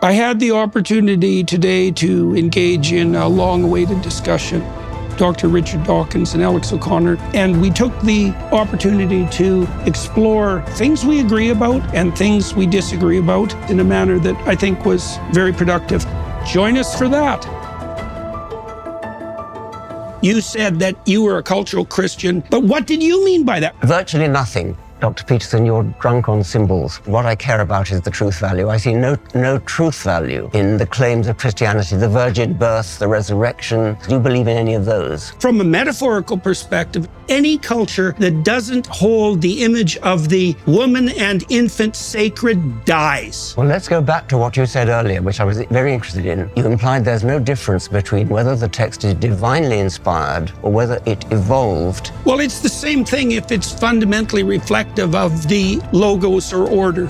I had the opportunity today to engage in a long-awaited discussion. Dr. Richard Dawkins and Alex O'Connor, and we took the opportunity to explore things we agree about and things we disagree about in a manner that I think was very productive. Join us for that. You said that you were a cultural Christian, but what did you mean by that? Virtually nothing. Dr. Peterson, you're drunk on symbols. What I care about is the truth value. I see no truth value in the claims of Christianity, the virgin birth, the resurrection. Do you believe in any of those? From a metaphorical perspective, any culture that doesn't hold the image of the woman and infant sacred dies. Well, let's go back to what you said earlier, which I was very interested in. You implied there's no difference between whether the text is divinely inspired or whether it evolved. Well, it's the same thing if it's fundamentally reflective of the logos or order.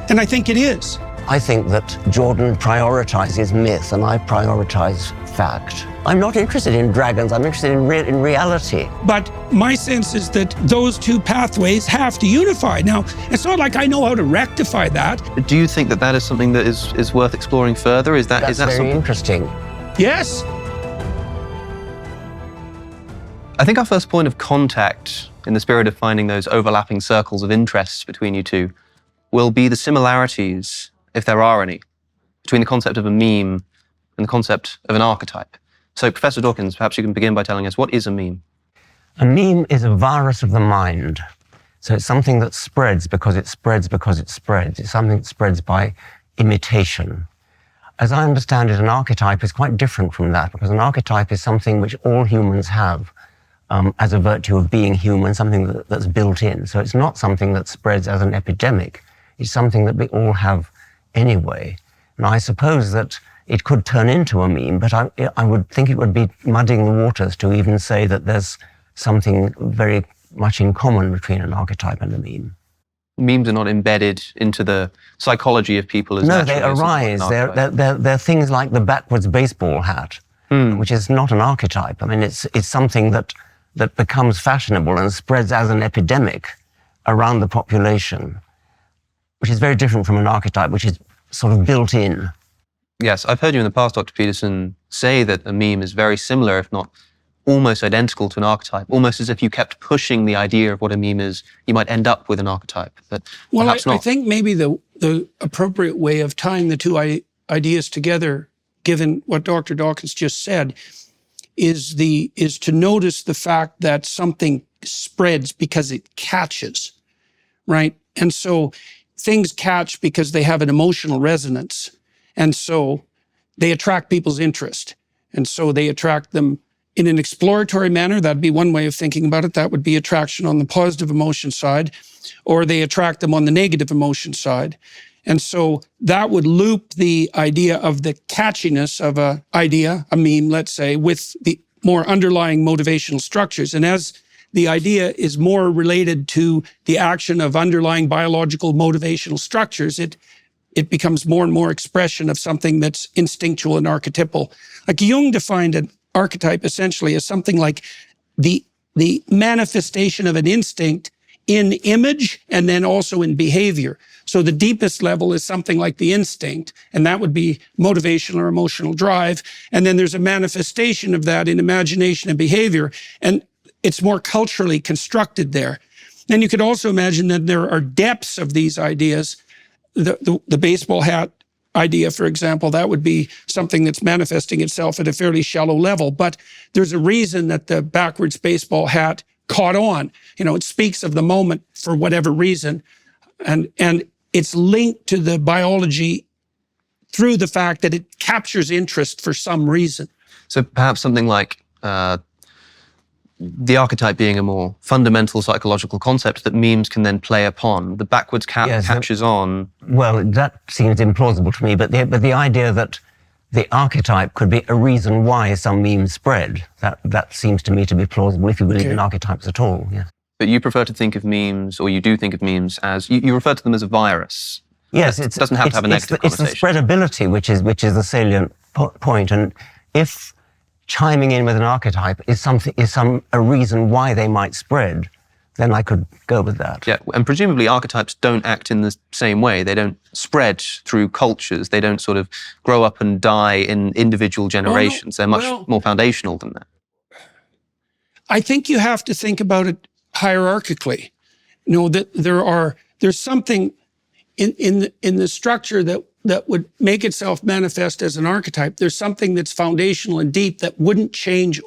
And I think it is. I think that Jordan prioritizes myth and I prioritize fact. I'm not interested in dragons, I'm interested in reality. But my sense is that those two pathways have to unify. Now, it's not like I know how to rectify that. Do you think that that is something that is worth exploring further? That's very interesting. Yes. I think our first point of contact, in the spirit of finding those overlapping circles of interests between you two, will be the similarities, if there are any, between the concept of a meme and the concept of an archetype. So, Professor Dawkins, perhaps you can begin by telling us, what is a meme? A meme is a virus of the mind. So it's something that spreads because it spreads because it spreads. It's something that spreads by imitation. As I understand it, an archetype is quite different from that, because an archetype is something which all humans have as a virtue of being human, something that's built in. So it's not something that spreads as an epidemic. It's something that we all have anyway. And I suppose that it could turn into a meme, but I would think it would be muddying the waters to even say that there's something very much in common between an archetype and a meme. Memes are not embedded into the psychology of people as no, they arise. They're things like the backwards baseball hat, which is not an archetype. I mean, it's something that becomes fashionable and spreads as an epidemic around the population, which is very different from an archetype, which is sort of built in. Yes, I've heard you in the past, Dr. Peterson, say that a meme is very similar, if not almost identical to an archetype, almost as if you kept pushing the idea of what a meme is, you might end up with an archetype. Well, I think maybe the appropriate way of tying the two ideas together, given what Dr. Dawkins just said, is to notice the fact that something spreads because it catches, right? And so things catch because they have an emotional resonance. And so they attract people's interest. And so they attract them in an exploratory manner. That'd be one way of thinking about it. That would be attraction on the positive emotion side, or they attract them on the negative emotion side. And so that would loop the idea of the catchiness of a idea, a meme, let's say, with the more underlying motivational structures. And as the idea is more related to the action of underlying biological motivational structures, it becomes more and more expression of something that's instinctual and archetypal. Like Jung defined an archetype essentially as something like the manifestation of an instinct in image and then also in behavior. So the deepest level is something like the instinct, and that would be motivational or emotional drive. And then there's a manifestation of that in imagination and behavior, and it's more culturally constructed there. Then you could also imagine that there are depths of these ideas. The baseball hat idea, for example, that would be something that's manifesting itself at a fairly shallow level. But there's a reason that the backwards baseball hat caught on. It speaks of the moment for whatever reason. And it's linked to the biology through the fact that it captures interest for some reason. So perhaps something like the archetype being a more fundamental psychological concept that memes can then play upon. The backwards catches on. Well, that seems implausible to me, but the idea that the archetype could be a reason why some memes spread, that seems to me to be plausible if you believe in archetypes at all. Yeah. But you prefer to think of memes, or you do think of memes as, you refer to them as a virus. Yes, it doesn't have to have a negative connotation. It's the spreadability which is the salient point. And if chiming in with an archetype is a reason why they might spread, then I could go with that. Yeah, and presumably archetypes don't act in the same way. They don't spread through cultures. They don't sort of grow up and die in individual generations. They're much more foundational than that. I think you have to think about it hierarchically. That there's something in the structure that would make itself manifest as an archetype. There's something that's foundational and deep that wouldn't change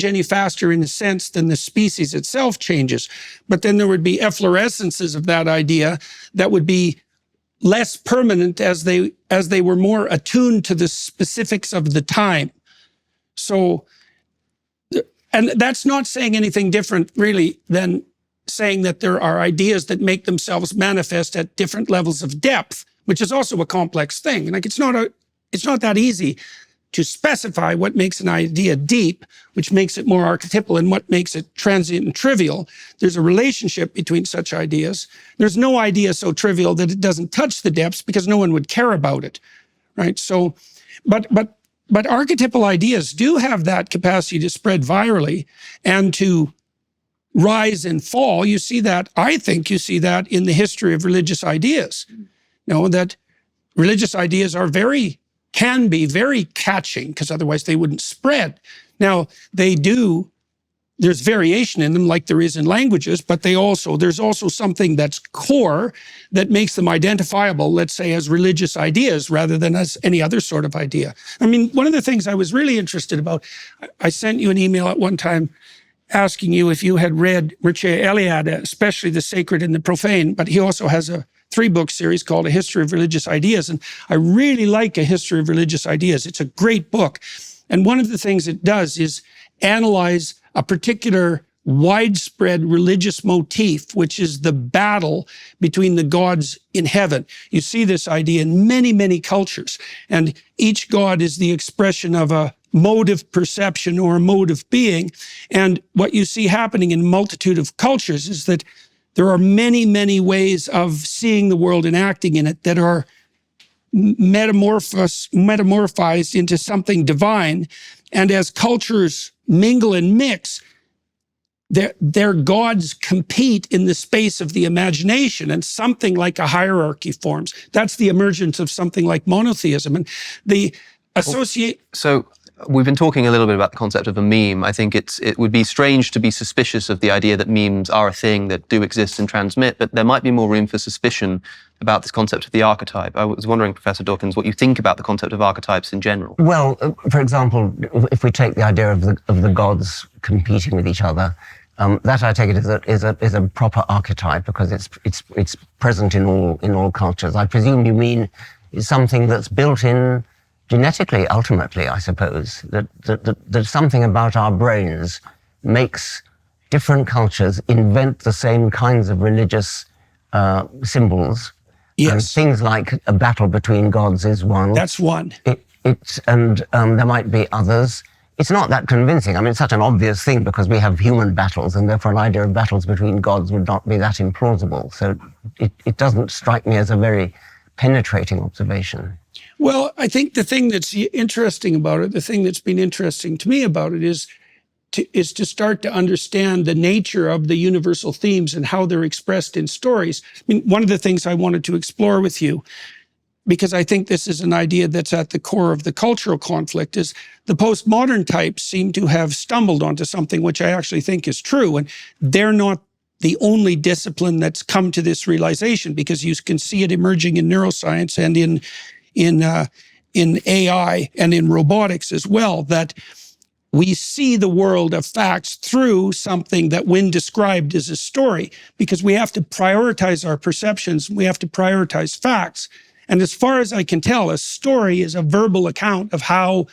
any faster in a sense than the species itself changes. But then there would be efflorescences of that idea that would be less permanent as they were more attuned to the specifics of the time. So, and that's not saying anything different really than saying that there are ideas that make themselves manifest at different levels of depth, which is also a complex thing. Like it's not that easy to specify what makes an idea deep, which makes it more archetypal, and what makes it transient and trivial. There's a relationship between such ideas. There's no idea so trivial that it doesn't touch the depths because no one would care about it, right? So, but archetypal ideas do have that capacity to spread virally and to rise and fall. You see that, I think you see that in the history of religious ideas. That religious ideas can be very catching because otherwise they wouldn't spread. Now, there's variation in them like there is in languages, but there's also something that's core that makes them identifiable, let's say, as religious ideas rather than as any other sort of idea. I mean, one of the things I was really interested about, I sent you an email at one time asking you if you had read Mircea Eliade, especially The Sacred and the Profane, but he also has a 3-book series called A History of Religious Ideas. And I really like A History of Religious Ideas. It's a great book. And one of the things it does is analyze a particular widespread religious motif, which is the battle between the gods in heaven. You see this idea in many, many cultures. And each god is the expression of a mode of perception or a mode of being. And what you see happening in a multitude of cultures is that there are many, many ways of seeing the world and acting in it that are metamorphized into something divine. And as cultures mingle and mix, their gods compete in the space of the imagination, and something like a hierarchy forms. That's the emergence of something like monotheism. And the associate... So we've been talking a little bit about the concept of a meme. I think it would be strange to be suspicious of the idea that memes are a thing that do exist and transmit, but there might be more room for suspicion about this concept of the archetype. I was wondering, Professor Dawkins, what you think about the concept of archetypes in general. Well, for example, if we take the idea of the gods competing with each other, that I take it is a proper archetype because it's present in all cultures. I presume you mean it's something that's built in genetically, ultimately, I suppose, that something about our brains makes different cultures invent the same kinds of religious symbols. Yes. And things like a battle between gods is one. That's one. There might be others. It's not that convincing. I mean, it's such an obvious thing because we have human battles, and therefore an idea of battles between gods would not be that implausible. So it doesn't strike me as a very penetrating observation. Well, I think the thing that's interesting about it, the thing that's been interesting to me about it is to start to understand the nature of the universal themes and how they're expressed in stories. I mean, one of the things I wanted to explore with you, because I think this is an idea that's at the core of the cultural conflict, is the postmodern types seem to have stumbled onto something which I actually think is true. And they're not the only discipline that's come to this realization, because you can see it emerging in neuroscience and in AI and in robotics as well, that we see the world of facts through something that Wynne described as a story, because we have to prioritize our perceptions. We have to prioritize facts. And as far as I can tell, a story is a verbal account of how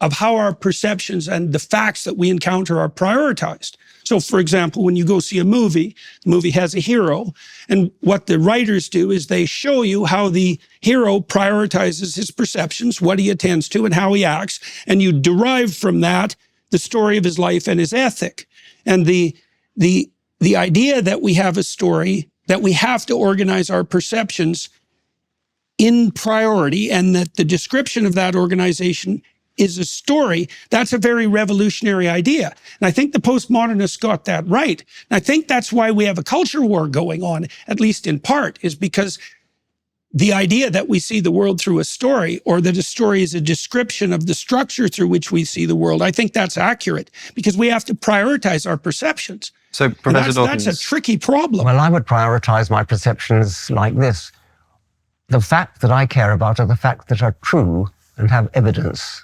our perceptions and the facts that we encounter are prioritized. So, for example, when you go see a movie, the movie has a hero, and what the writers do is they show you how the hero prioritizes his perceptions, what he attends to, and how he acts, and you derive from that the story of his life and his ethic. And the idea that we have a story, that we have to organize our perceptions in priority, and that the description of that organization is a story, that's a very revolutionary idea. And I think the postmodernists got that right. And I think that's why we have a culture war going on, at least in part, is because the idea that we see the world through a story, or that a story is a description of the structure through which we see the world, I think that's accurate, because we have to prioritize our perceptions. So, Professor Dawkins, that's a tricky problem. Well, I would prioritize my perceptions like this. The fact that I care about are the facts that are true and have evidence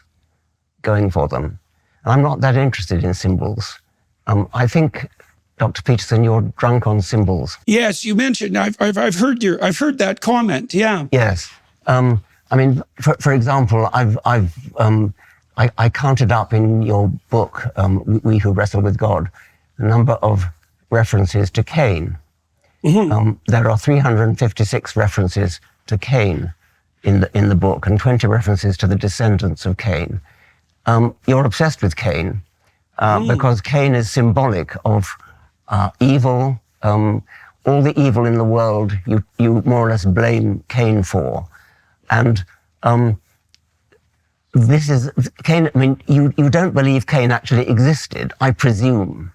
going for them. And I'm not that interested in symbols. I think, Dr. Peterson, you're drunk on symbols. Yes, you mentioned, I've heard that comment, yeah. Yes. I mean, for example, I counted up in your book, We Who Wrestle with God, a number of references to Cain. There are 356 references to Cain in the book, and 20 references to the descendants of Cain. You're obsessed with Cain because Cain is symbolic of evil. All the evil in the world, you more or less blame Cain for. And this is Cain. I mean, you don't believe Cain actually existed, I presume.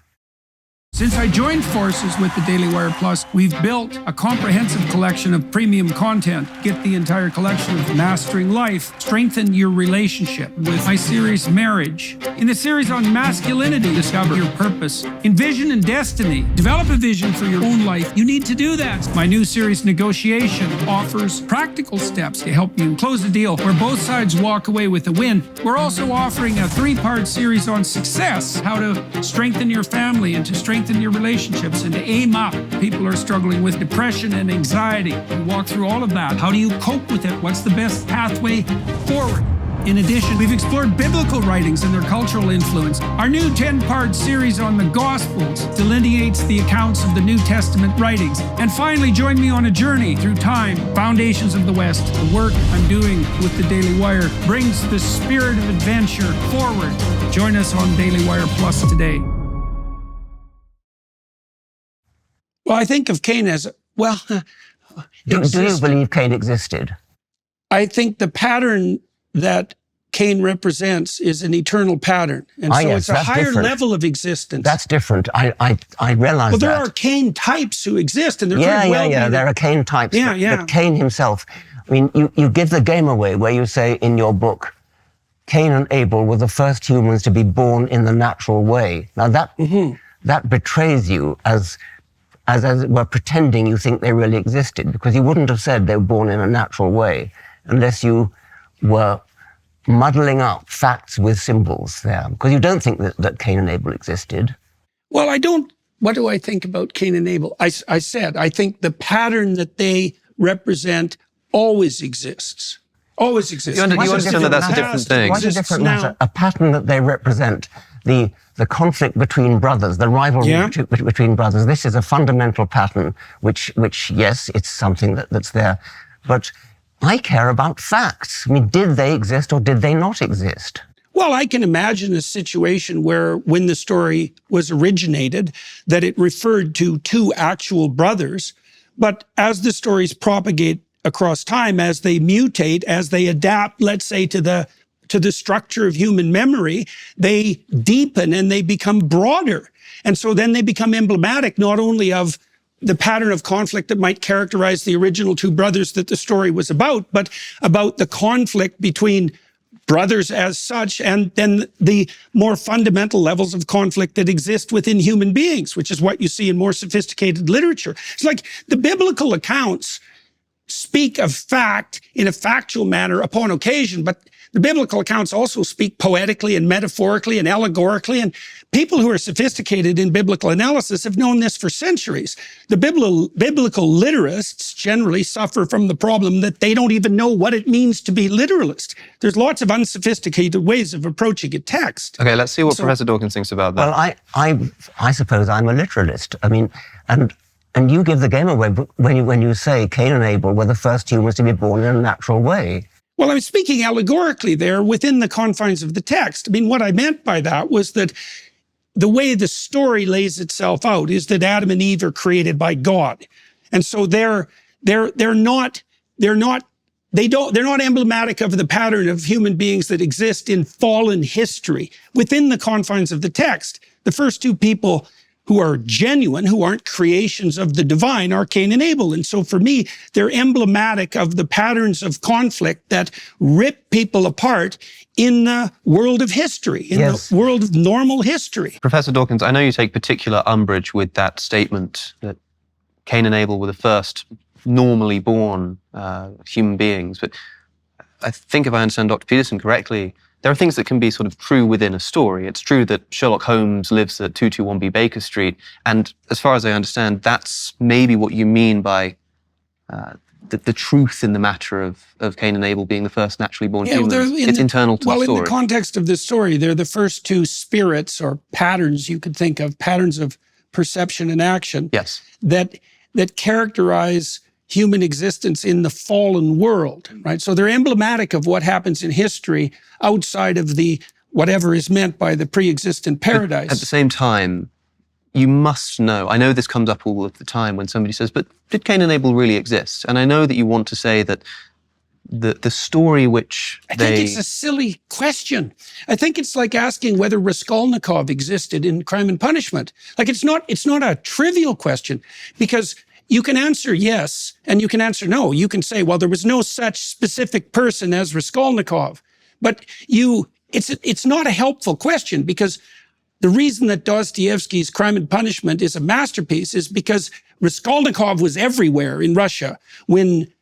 Since I joined forces with the Daily Wire Plus, we've built a comprehensive collection of premium content. Get the entire collection of Mastering Life, strengthen your relationship with my series Marriage. In the series on masculinity, discover your purpose. In Vision and Destiny, develop a vision for your own life. You need to do that. My new series Negotiation offers practical steps to help you close a deal where both sides walk away with a win. We're also offering a 3-part series on success, how to strengthen your family and to strengthen your relationships and to aim up. People are struggling with depression and anxiety. We walk through all of that. How do you cope with it? What's the best pathway forward? In addition, we've explored biblical writings and their cultural influence. Our new 10-part series on the Gospels delineates the accounts of the New Testament writings. And finally, join me on a journey through time, Foundations of the West. The work I'm doing with the Daily Wire brings the spirit of adventure forward. Join us on Daily Wire Plus today. Well, I think of Cain as, well... Do you believe Cain existed? I think the pattern that Cain represents is an eternal pattern. And so yes, it's a higher different. level of existence. That's different. I realize that. Well, there are Cain types who exist, and they're There are Cain types. But Cain himself, I mean, you give the game away where you say in your book, Cain and Abel were the first humans to be born in the natural way. Now that betrays you as it were pretending you think they really existed, because you wouldn't have said they were born in a natural way unless you were muddling up facts with symbols there, because you don't think that Cain and Abel existed. Well, I don't. What do I think about Cain and Abel? I said, I think the pattern that they represent always exists. Always exists. You understand that that's a different thing. What's a different matter? A pattern that they represent, the conflict between brothers, the rivalry between brothers. This is a fundamental pattern, which yes, it's something that's there. But I care about facts. I mean, did they exist or did they not exist? Well, I can imagine a situation where when the story was originated, that it referred to 2 actual brothers. But as the stories propagate across time, as they mutate, as they adapt, let's say, to the structure of human memory, they deepen and they become broader. And so then they become emblematic not only of the pattern of conflict that might characterize the original 2 brothers that the story was about, but about the conflict between brothers as such, and then the more fundamental levels of conflict that exist within human beings, which is what you see in more sophisticated literature. It's like the biblical accounts speak of fact in a factual manner upon occasion, but the biblical accounts also speak poetically and metaphorically and allegorically, and people who are sophisticated in biblical analysis have known this for centuries. The biblical literalists generally suffer from the problem that they don't even know what it means to be literalist. There's lots of unsophisticated ways of approaching a text. Okay, let's see what Professor Dawkins thinks about that. Well, I suppose I'm a literalist. I mean, and you give the game away when you say Cain and Abel were the first humans to be born in a natural way. Well, I'm speaking allegorically there within the confines of the text. I mean, what I meant by that was that the way the story lays itself out is that Adam and Eve are created by God. And so they're not they're not emblematic of the pattern of human beings that exist in fallen history within the confines of the text. The first two people who are genuine, who aren't creations of the divine, are Cain and Abel. And so for me, they're emblematic of the patterns of conflict that rip people apart in the world of history, in the world of normal history. Professor Dawkins, I know you take particular umbrage with that statement that Cain and Abel were the first normally born human beings, but I think if I understand Dr. Peterson correctly, there are things that can be sort of true within a story. It's true that Sherlock Holmes lives at 221B Baker Street, and as far as I understand, that's maybe what you mean by the truth in the matter of Cain and Abel being the first naturally born humans. It's internal to the story. Well, in the context of this story, they're the first two spirits or patterns you could think of, patterns of perception and action, yes, that characterize human existence in the fallen world, right? So they're emblematic of what happens in history outside of the whatever is meant by the pre-existent paradise. But at the same time, you must know, I know this comes up all of the time when somebody says, but did Cain and Abel really exist? And I know that you want to say that the story which I think it's a silly question. I think it's like asking whether Raskolnikov existed in Crime and Punishment. Like it's not a trivial question, because you can answer yes and you can answer no. You can say, well, there was no such specific person as Raskolnikov. But it's not a helpful question, because the reason that Dostoevsky's Crime and Punishment is a masterpiece is because Raskolnikov was everywhere in Russia when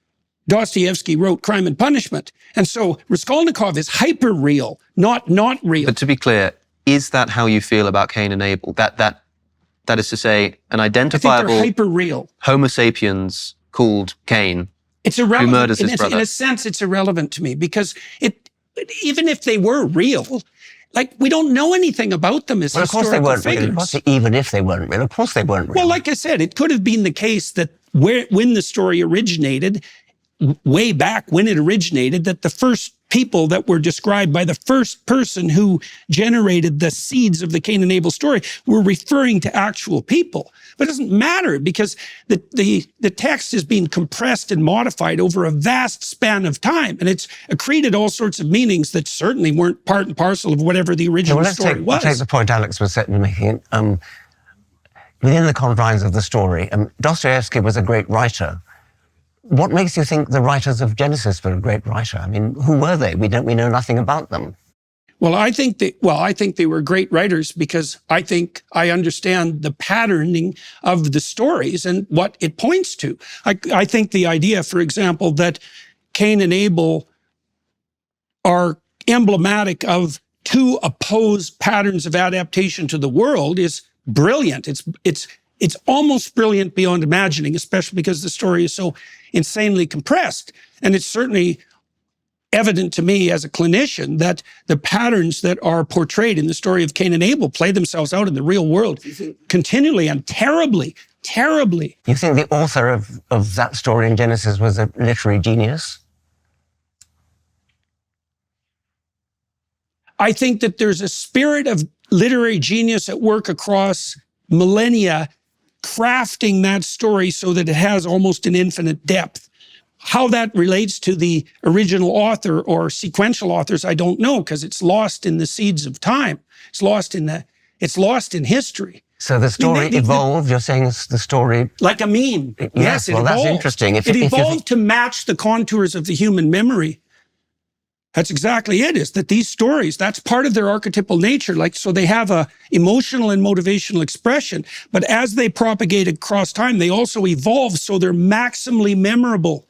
Dostoevsky wrote Crime and Punishment. And so Raskolnikov is hyper-real, not real. But to be clear, is that how you feel about Cain and Abel? That is to say, an identifiable hyper-real Homo sapiens called Cain, it's irrelevant. who murders his brother. In a sense, it's irrelevant to me, because even if they were real, like, we don't know anything about them as historical figures. Even if they weren't real, of course they weren't real. Well, like I said, it could have been the case that when the story originated, way back when it originated, that the first people that were described by the first person who generated the seeds of the Cain and Abel story were referring to actual people. But it doesn't matter, because the text is being compressed and modified over a vast span of time, and it's accreted all sorts of meanings that certainly weren't part and parcel of whatever the original story was. Let's take the point Alex was making. Within the confines of the story, Dostoevsky was a great writer. What makes you think the writers of Genesis were a great writer? I mean, who were they? We know nothing about them. Well, I think they were great writers because I think I understand the patterning of the stories and what it points to. I think the idea, for example, that Cain and Abel are emblematic of two opposed patterns of adaptation to the world is brilliant. It's almost brilliant beyond imagining, especially because the story is so insanely compressed. And it's certainly evident to me as a clinician that the patterns that are portrayed in the story of Cain and Abel play themselves out in the real world continually and terribly, terribly. You think the author of that story in Genesis was a literary genius? I think that there's a spirit of literary genius at work across millennia, crafting that story so that it has almost an infinite depth. How that relates to the original author or sequential authors, I don't know, because it's lost in the seeds of time. It's lost in history. So the story evolved. You're saying it's the story like a meme. Yes, well, that's interesting. It evolved to match the contours of the human memory. That's exactly it, is that these stories, that's part of their archetypal nature. Like, so they have a emotional and motivational expression, but as they propagate across time, they also evolve, so they're maximally memorable.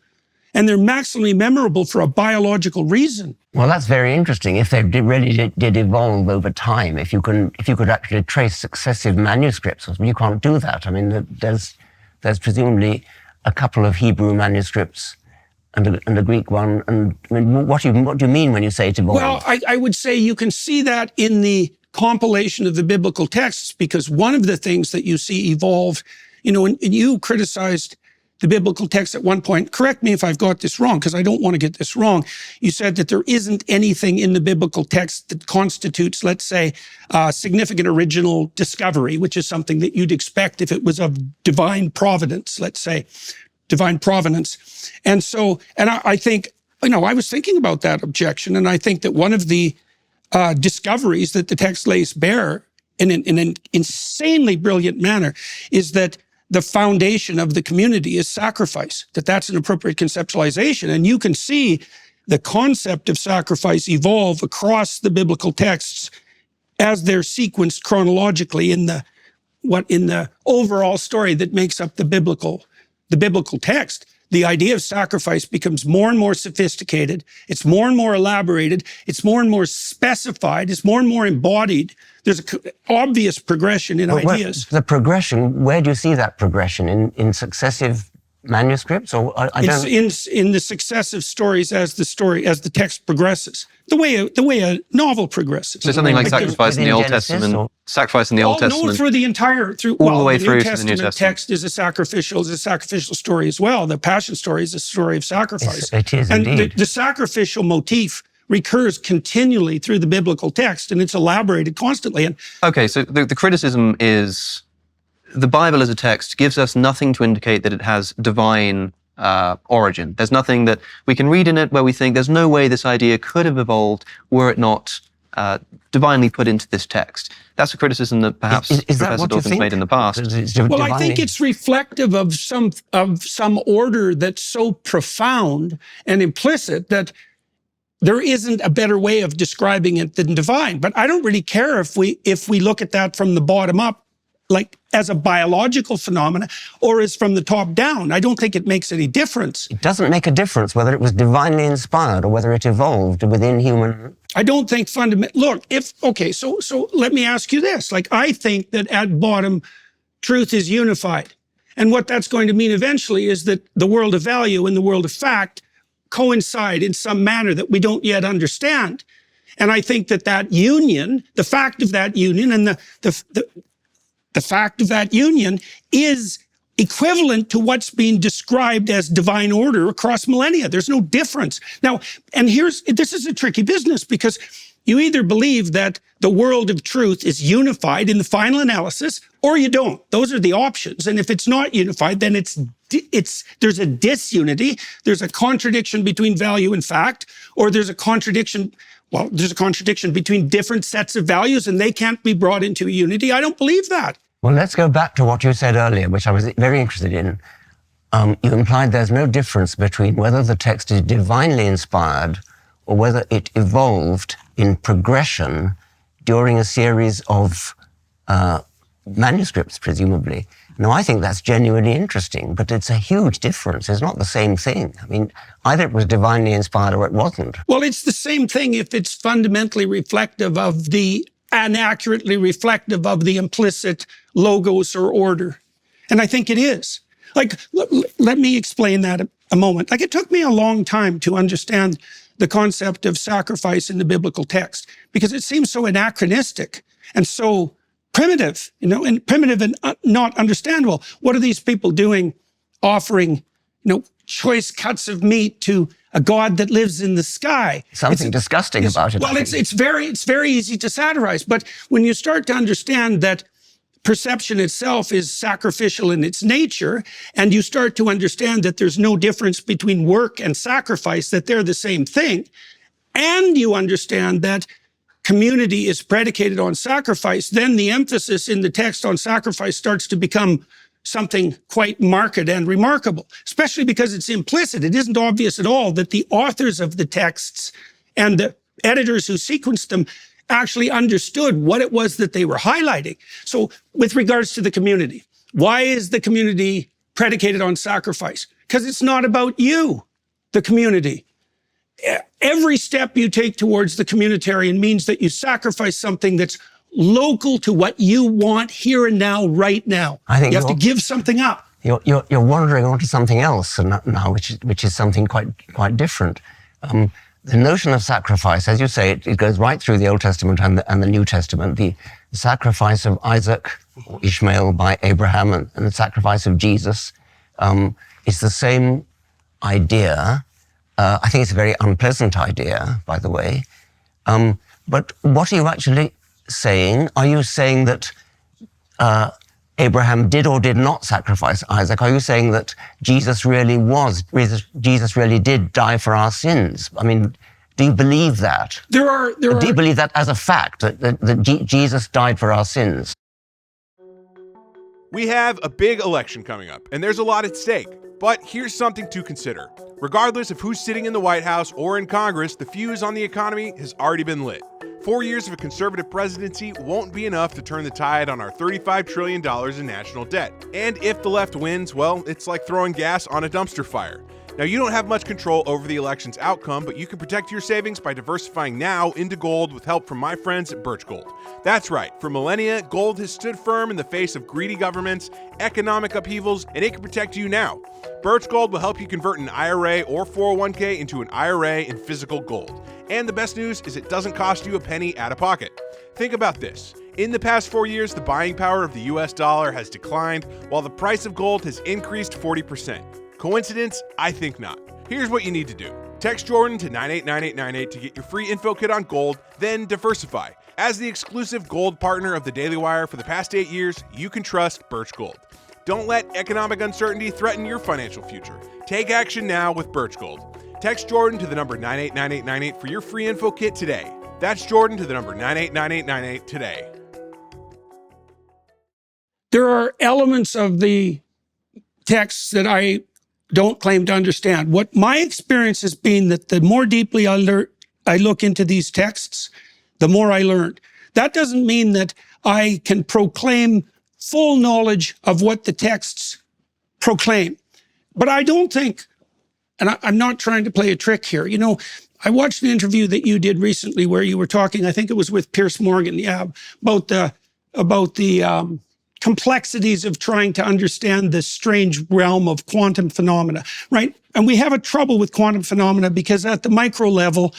And they're maximally memorable for a biological reason. Well, that's very interesting. If they really did evolve over time, if you could actually trace successive manuscripts, you can't do that. I mean, there's presumably a couple of Hebrew manuscripts and a Greek one. And I mean, what do you mean when you say it evolved? Well, I would say you can see that in the compilation of the biblical texts, because one of the things that you see evolve, and you criticized the biblical text at one point. Correct me if I've got this wrong, because I don't want to get this wrong. You said that there isn't anything in the biblical text that constitutes, let's say, significant original discovery, which is something that you'd expect if it was of divine providence, let's say, divine provenance. And I think I was thinking about that objection, and I think that one of the discoveries that the text lays bare in an insanely brilliant manner is that the foundation of the community is sacrifice, that's an appropriate conceptualization. And you can see the concept of sacrifice evolve across the biblical texts as they're sequenced chronologically in the overall story that makes up the biblical text. The idea of sacrifice becomes more and more sophisticated. It's more and more elaborated. It's more and more specified. It's more and more embodied. There's an obvious progression in ideas. The progression, where do you see that progression? In successive manuscripts? Or It's in the successive stories as the text progresses. The way a novel progresses. So something like sacrifice in the Old Genesis, Testament. or? Sacrifice in the Old Testament. No, all the way through to the New Testament text is a sacrificial story as well. The Passion story is a story of sacrifice. It is and indeed. The sacrificial motif recurs continually through the biblical text, and it's elaborated constantly. And Okay, so the criticism is the Bible as a text gives us nothing to indicate that it has divine origin. There's nothing that we can read in it where we think there's no way this idea could have evolved were it not divinely put into this text. That's a criticism that perhaps Is that Professor what you Dawkins think? made in the past. well, I think it's reflective of some order that's so profound and implicit that there isn't a better way of describing it than divine. But I don't really care if we look at that from the bottom up, like as a biological phenomena, or as from the top down. I don't think it makes any difference. It doesn't make a difference whether it was divinely inspired or whether it evolved within human. I don't think so let me ask you this. Like, I think that at bottom, truth is unified. And what that's going to mean eventually is that the world of value and the world of fact coincide in some manner that we don't yet understand. And I think that union, the fact of that union and the fact of that union is equivalent to what's being described as divine order across millennia. There's no difference. Now, and this is a tricky business, because you either believe that the world of truth is unified in the final analysis, or you don't. Those are the options. And if it's not unified, then there's a disunity. There's a contradiction between value and fact, or there's a contradiction between different sets of values, and they can't be brought into a unity. I don't believe that. Well, let's go back to what you said earlier, which I was very interested in. You implied there's no difference between whether the text is divinely inspired or whether it evolved in progression during a series of manuscripts, presumably. Now, I think that's genuinely interesting, but it's a huge difference. It's not the same thing. I mean, either it was divinely inspired or it wasn't. Well, it's the same thing if it's fundamentally reflective of and accurately reflective of the implicit logos or order. And I think it is. Like, let me explain that a moment. Like, it took me a long time to understand the concept of sacrifice in the biblical text, because it seems so anachronistic and so primitive, and not understandable. What are these people doing, offering, choice cuts of meat to a God that lives in the sky? Something disgusting about it. Well, it's very easy to satirize. But when you start to understand that perception itself is sacrificial in its nature, and you start to understand that there's no difference between work and sacrifice, that they're the same thing, and you understand that community is predicated on sacrifice, then the emphasis in the text on sacrifice starts to become something quite marked and remarkable, especially because it's implicit. It isn't obvious at all that the authors of the texts and the editors who sequenced them actually understood what it was that they were highlighting. So with regards to the community, why is the community predicated on sacrifice? Because it's not about you, the community. Every step you take towards the communitarian means that you sacrifice something that's local to what you want here and now, right now. I think you have to give something up. You're wandering onto something else now, which is something quite different. The notion of sacrifice, as you say, it goes right through the Old Testament and the New Testament. The sacrifice of Isaac or Ishmael by Abraham and the sacrifice of Jesus is the same idea. I think it's a very unpleasant idea, by the way. But what are you actually saying? Are you saying that Abraham did or did not sacrifice Isaac? Are you saying that Jesus really did die for our sins? I mean, do you believe that? Do you believe that as a fact, that Jesus died for our sins? We have a big election coming up, and there's a lot at stake. But here's something to consider. Regardless of who's sitting in the White House or in Congress, the fuse on the economy has already been lit. 4 years of a conservative presidency won't be enough to turn the tide on our $35 trillion in national debt. And if the left wins, well, it's like throwing gas on a dumpster fire. Now, you don't have much control over the election's outcome, but you can protect your savings by diversifying now into gold with help from my friends at Birch Gold. That's right, for millennia, gold has stood firm in the face of greedy governments, economic upheavals, and it can protect you now. Birch Gold will help you convert an IRA or 401k into an IRA in physical gold. And the best news is it doesn't cost you a penny out of pocket. Think about this. In the past 4 years, the buying power of the US dollar has declined, while the price of gold has increased 40%. Coincidence? I think not. Here's what you need to do. Text Jordan to 989898 to get your free info kit on gold, then diversify. As the exclusive gold partner of the Daily Wire for the past 8 years, you can trust Birch Gold. Don't let economic uncertainty threaten your financial future. Take action now with Birch Gold. Text Jordan to the number 989898 for your free info kit today. That's Jordan to the number 989898 today. There are elements of the texts that I don't claim to understand. What my experience has been that the more deeply I look into these texts, the more I learn. That doesn't mean that I can proclaim full knowledge of what the texts proclaim. But I don't think, and I'm not trying to play a trick here. You know, I watched an interview that you did recently where you were talking, I think it was with Piers Morgan, about the complexities of trying to understand this strange realm of quantum phenomena, right? And we have a trouble with quantum phenomena because at the micro level,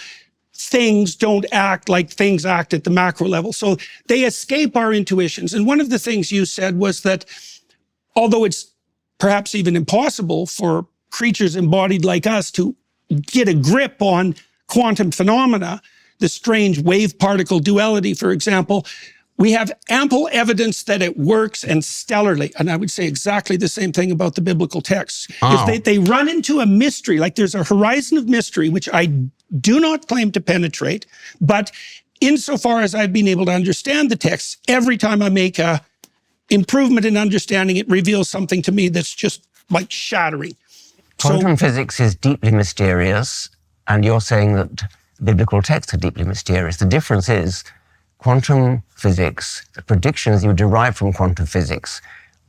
things don't act like things act at the macro level. So they escape our intuitions. And one of the things you said was that although it's perhaps even impossible for creatures embodied like us to get a grip on quantum phenomena, the strange wave-particle duality, for example, we have ample evidence that it works and stellarly. And I would say exactly the same thing about the biblical texts. If they run into a mystery, like there's a horizon of mystery, which I do not claim to penetrate, but insofar as I've been able to understand the texts, every time I make a improvement in understanding, it reveals something to me that's just like shattering. Quantum physics is deeply mysterious, and you're saying that biblical texts are deeply mysterious. The difference is quantum physics, the predictions you derive from quantum physics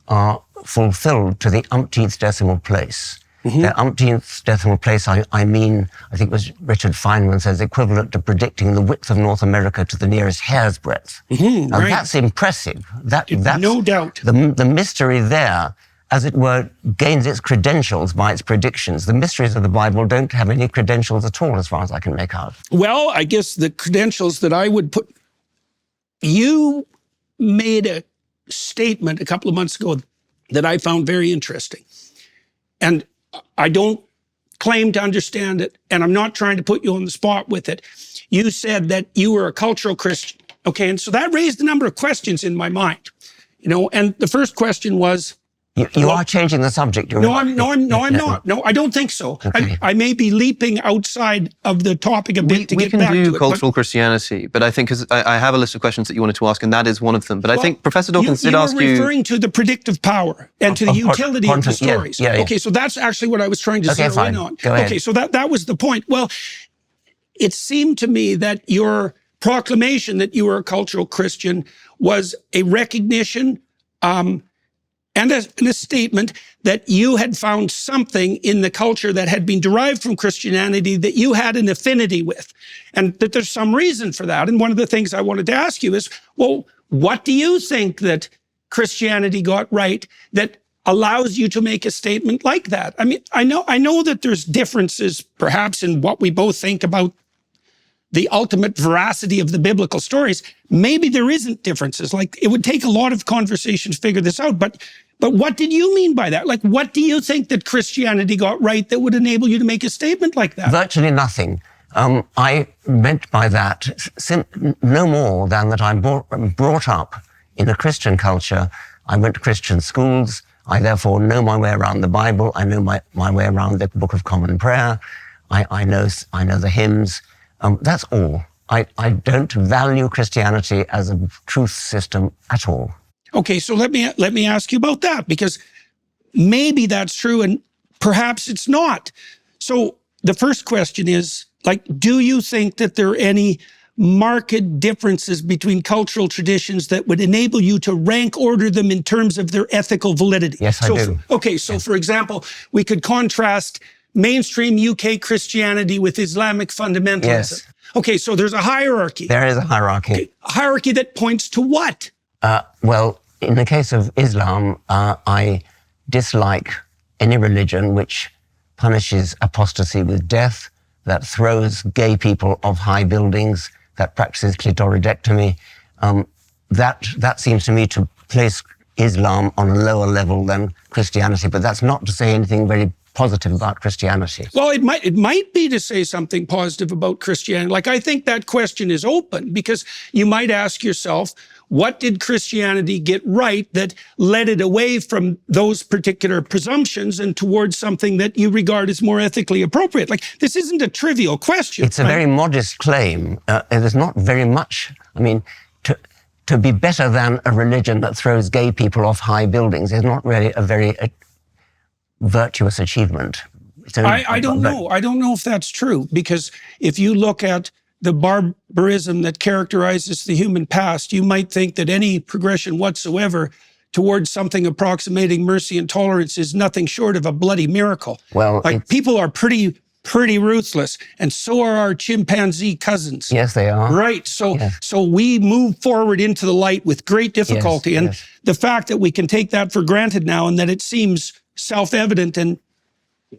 are fulfilled to the umpteenth decimal place. The umpteenth decimal place, I think it was Richard Feynman says, equivalent to predicting the width of North America to the nearest hair's breadth. And that's impressive. That's no doubt. The mystery there, as it were, gains its credentials by its predictions. The mysteries of the Bible don't have any credentials at all, as far as I can make out. Well, I guess the credentials that I would put, you made a statement a couple of months ago that I found very interesting. And I don't claim to understand it, and I'm not trying to put you on the spot with it. You said that you were a cultural Christian. Okay, and so that raised a number of questions in my mind. You know, and the first question was, You are changing the subject. No, I'm not. No, I don't think so. Okay. I may be leaping outside of the topic a bit to get back to it. We can do cultural Christianity, but I think, because I have a list of questions that you wanted to ask, and that is one of them. But I think Professor Dawkins did ask you... You were referring to the predictive power and to the utility of the stories. Yeah. Okay, so that's actually what I was trying to zero in on. Go ahead. Okay, so that was the point. Well, it seemed to me that your proclamation that you were a cultural Christian was a recognition and a statement that you had found something in the culture that had been derived from Christianity that you had an affinity with, and that there's some reason for that. And one of the things I wanted to ask you is, well, what do you think that Christianity got right that allows you to make a statement like that? I mean, I know that there's differences perhaps in what we both think about the ultimate veracity of the biblical stories. Maybe there isn't differences. Like, it would take a lot of conversation to figure this out. But what did you mean by that? Like, what do you think that Christianity got right that would enable you to make a statement like that? Virtually nothing. I meant by that no more than that I'm brought up in a Christian culture. I went to Christian schools. I therefore know my way around the Bible. I know my way around the Book of Common Prayer. I know the hymns. That's all. I don't value Christianity as a truth system at all. Okay, so let me ask you about that, because maybe that's true and perhaps it's not. So the first question is, like, do you think that there are any marked differences between cultural traditions that would enable you to rank order them in terms of their ethical validity? Yes, I do. For example, we could contrast mainstream UK Christianity with Islamic fundamentalism. Yes. Okay, so there's a hierarchy. There is a hierarchy. Okay, a hierarchy that points to what? Well, in the case of Islam, I dislike any religion which punishes apostasy with death, that throws gay people off high buildings, that practices clitoridectomy. That seems to me to place Islam on a lower level than Christianity, but that's not to say anything very positive about Christianity. Well, it might be to say something positive about Christianity. Like, I think that question is open, because you might ask yourself, what did Christianity get right that led it away from those particular presumptions and towards something that you regard as more ethically appropriate? Like, this isn't a trivial question. It's a very modest claim. There's not very much. I mean, to be better than a religion that throws gay people off high buildings is not really a very virtuous achievement. I don't know. I don't know if that's true, because if you look at the barbarism that characterizes the human past, you might think that any progression whatsoever towards something approximating mercy and tolerance is nothing short of a bloody miracle. Well, like, people are pretty ruthless, and so are our chimpanzee cousins. Yes, they are. Right. So, yes. So we move forward into the light with great difficulty. Yes, and yes. The fact that we can take that for granted now, and that it seems self-evident and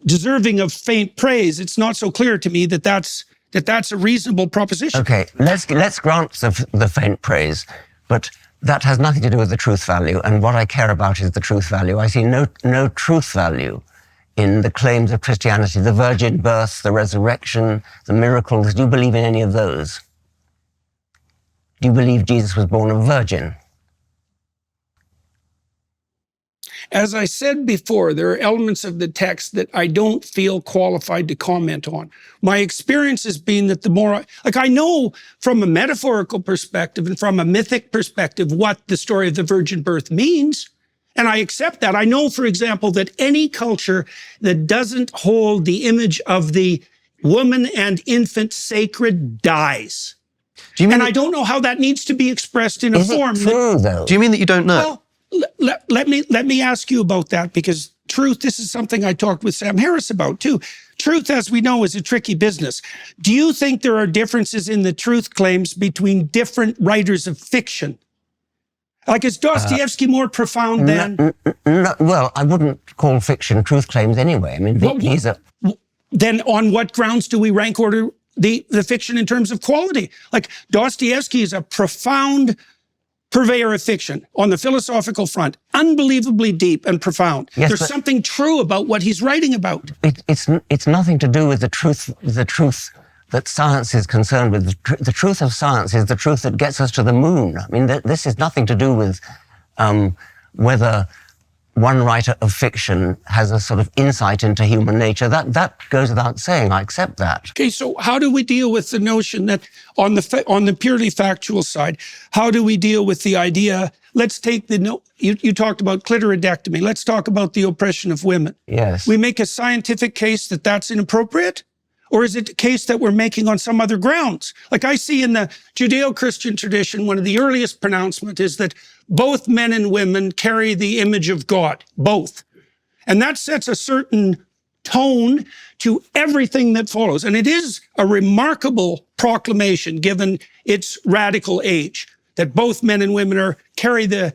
deserving of faint praise, it's not so clear to me that that's a reasonable proposition. Okay, let's grant the faint praise, but that has nothing to do with the truth value. And what I care about is the truth value. I see no truth value in the claims of Christianity, the virgin birth, the resurrection, the miracles. Do you believe in any of those? Do you believe Jesus was born a virgin? As I said before, there are elements of the text that I don't feel qualified to comment on. My experience has been that the more, I know from a metaphorical perspective and from a mythic perspective what the story of the virgin birth means, and I accept that. I know, for example, that any culture that doesn't hold the image of the woman and infant sacred dies. Do you mean and I don't know how that needs to be expressed in a Is form. it true, though? Do you mean that you don't know? Well, let me ask you about that, because truth, this is something I talked with Sam Harris about too. Truth, as we know, is a tricky business. Do you think there are differences in the truth claims between different writers of fiction? Like, is Dostoevsky more profound than... No, well, I wouldn't call fiction truth claims anyway. I mean, these are... Then on what grounds do we rank order the fiction in terms of quality? Like, Dostoevsky is a profound purveyor of fiction on the philosophical front, unbelievably deep and profound. Yes, There's something true about what he's writing about. It's nothing to do with the truth that science is concerned with. The truth of science is the truth that gets us to the moon. I mean, this is nothing to do with whether one writer of fiction has a sort of insight into human nature. That goes without saying. I accept that. Okay, so how do we deal with the notion that on the purely factual side, how do we deal with the idea, let's take you talked about clitoridectomy, let's talk about the oppression of women. Yes. We make a scientific case that that's inappropriate? Or is it a case that we're making on some other grounds? Like, I see in the Judeo-Christian tradition, one of the earliest pronouncements is that both men and women carry the image of God, both. And that sets a certain tone to everything that follows. And it is a remarkable proclamation, given its radical age, that both men and women carry the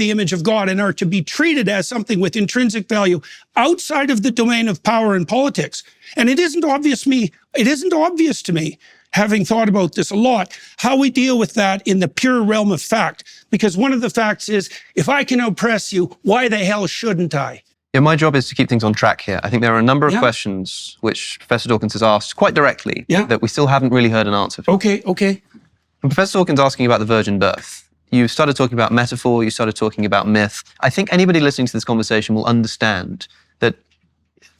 image of God and are to be treated as something with intrinsic value outside of the domain of power and politics. And it isn't obvious to me, having thought about this a lot, how we deal with that in the pure realm of fact. Because one of the facts is, if I can oppress you, why the hell shouldn't I? Yeah, my job is to keep things on track here. I think there are a number of questions which Professor Dawkins has asked quite directly that we still haven't really heard an answer for. Okay. And Professor Dawkins asking about the virgin birth. You started talking about metaphor, you started talking about myth. I think anybody listening to this conversation will understand that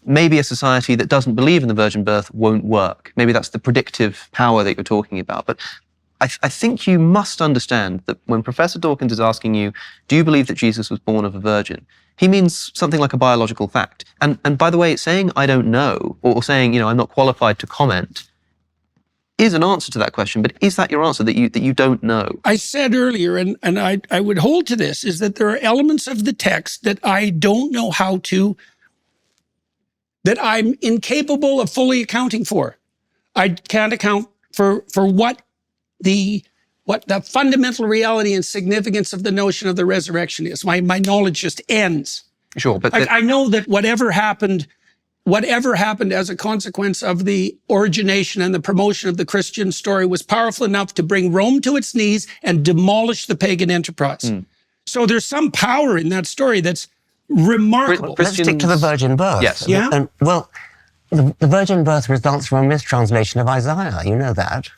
maybe a society that doesn't believe in the virgin birth won't work. Maybe that's the predictive power that you're talking about. But I think you must understand that when Professor Dawkins is asking you, do you believe that Jesus was born of a virgin? He means something like a biological fact. And by the way, saying I don't know, or saying, I'm not qualified to comment, is an answer to that question. But is that your answer, that you don't know? I said earlier, and I would hold to this, is that there are elements of the text that I don't know how to, that I'm incapable of fully accounting for. I can't account for what the fundamental reality and significance of the notion of the resurrection is. My knowledge just ends. Sure, but I know that whatever happened as a consequence of the origination and the promotion of the Christian story was powerful enough to bring Rome to its knees and demolish the pagan enterprise. So there's some power in that story that's remarkable. Let's stick to the virgin birth. Yes. Yeah. And, well, the virgin birth results from a mistranslation of Isaiah. You know that.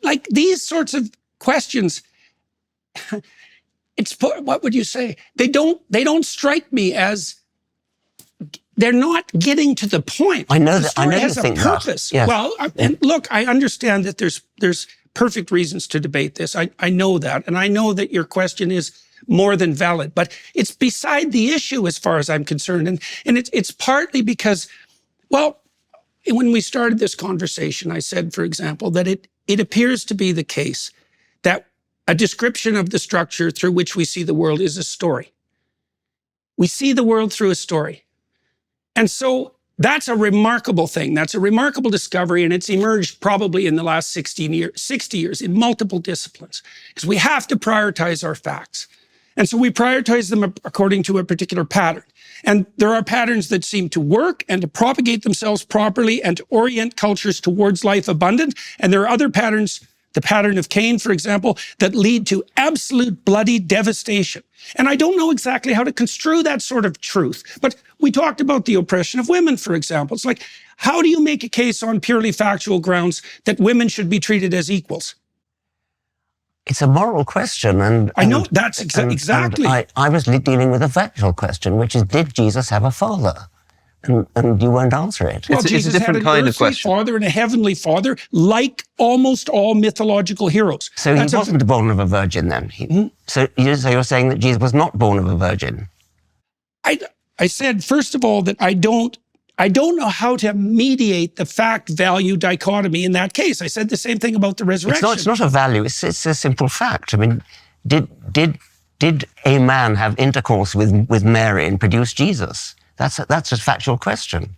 Like these sorts of questions, what would you say? They don't strike me as, they're not getting to the point. I know The that. I story know you has a think purpose. that. Yes. Well, and look, I understand that there's perfect reasons to debate this. I know that, and I know that your question is more than valid, but it's beside the issue as far as I'm concerned, and it's partly because, well, when we started this conversation, I said, for example, that it appears to be the case that a description of the structure through which we see the world is a story. We see the world through a story. And so that's a remarkable thing. That's a remarkable discovery, and it's emerged probably in the last 60 years in multiple disciplines, because we have to prioritize our facts. And so we prioritize them according to a particular pattern. And there are patterns that seem to work and to propagate themselves properly and to orient cultures towards life abundant. And there are other patterns, the pattern of Cain, for example, that lead to absolute bloody devastation. And I don't know exactly how to construe that sort of truth. But we talked about the oppression of women, for example. It's like, how do you make a case on purely factual grounds that women should be treated as equals? It's a moral question, and I know that's exactly. And I was dealing with a factual question, which is, did Jesus have a father? And you won't answer it. Well, It's a Jesus different had an kind of earthly question. father and a heavenly father, like almost all mythological heroes. So he wasn't born of a virgin then? So you're saying that Jesus was not born of a virgin? I said, first of all, that I don't know how to mediate the fact-value dichotomy in that case. I said the same thing about the resurrection. It's not a value. It's a simple fact. I mean, did a man have intercourse with Mary and produce Jesus? That's a factual question.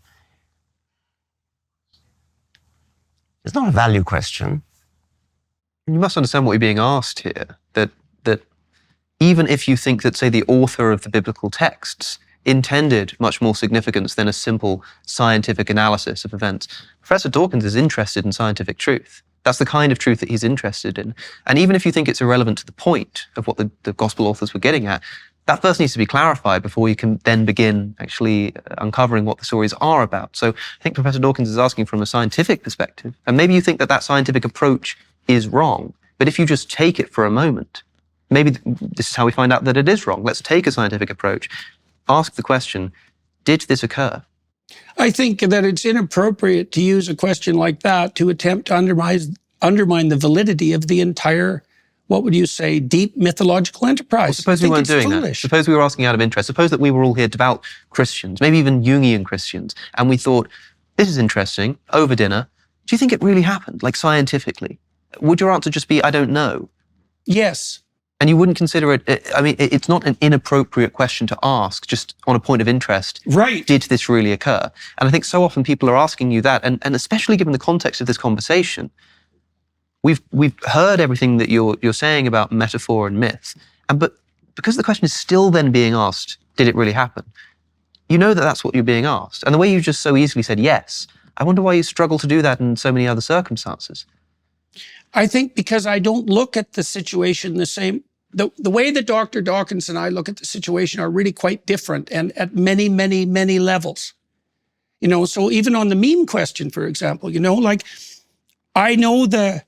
It's not a value question. You must understand what you're being asked here, that even if you think that, say, the author of the biblical texts intended much more significance than a simple scientific analysis of events, Professor Dawkins is interested in scientific truth. That's the kind of truth that he's interested in. And even if you think it's irrelevant to the point of what the gospel authors were getting at, that first needs to be clarified before you can then begin actually uncovering what the stories are about. So I think Professor Dawkins is asking from a scientific perspective, and maybe you think that scientific approach is wrong, but if you just take it for a moment, maybe this is how we find out that it is wrong. Let's take a scientific approach, ask the question, did this occur? I think that it's inappropriate to use a question like that to attempt to undermine the validity of the entire, what would you say, deep mythological enterprise. Well, suppose we weren't doing that. Suppose we were asking out of interest. Suppose that we were all here devout Christians, maybe even Jungian Christians, and we thought, this is interesting, over dinner. Do you think it really happened, like scientifically? Would your answer just be, I don't know? Yes. And you wouldn't consider it, it's not an inappropriate question to ask just on a point of interest. Right. Did this really occur? And I think so often people are asking you that, and especially given the context of this conversation, we've heard everything that you're saying about metaphor and myth, but because the question is still then being asked, did it really happen? You know that that's what you're being asked. And the way you just so easily said yes, I wonder why you struggle to do that in so many other circumstances. I think because I don't look at the situation the same. The way that Dr. Dawkins and I look at the situation are really quite different, and at many, many, many levels. So even on the meme question, for example, like I know the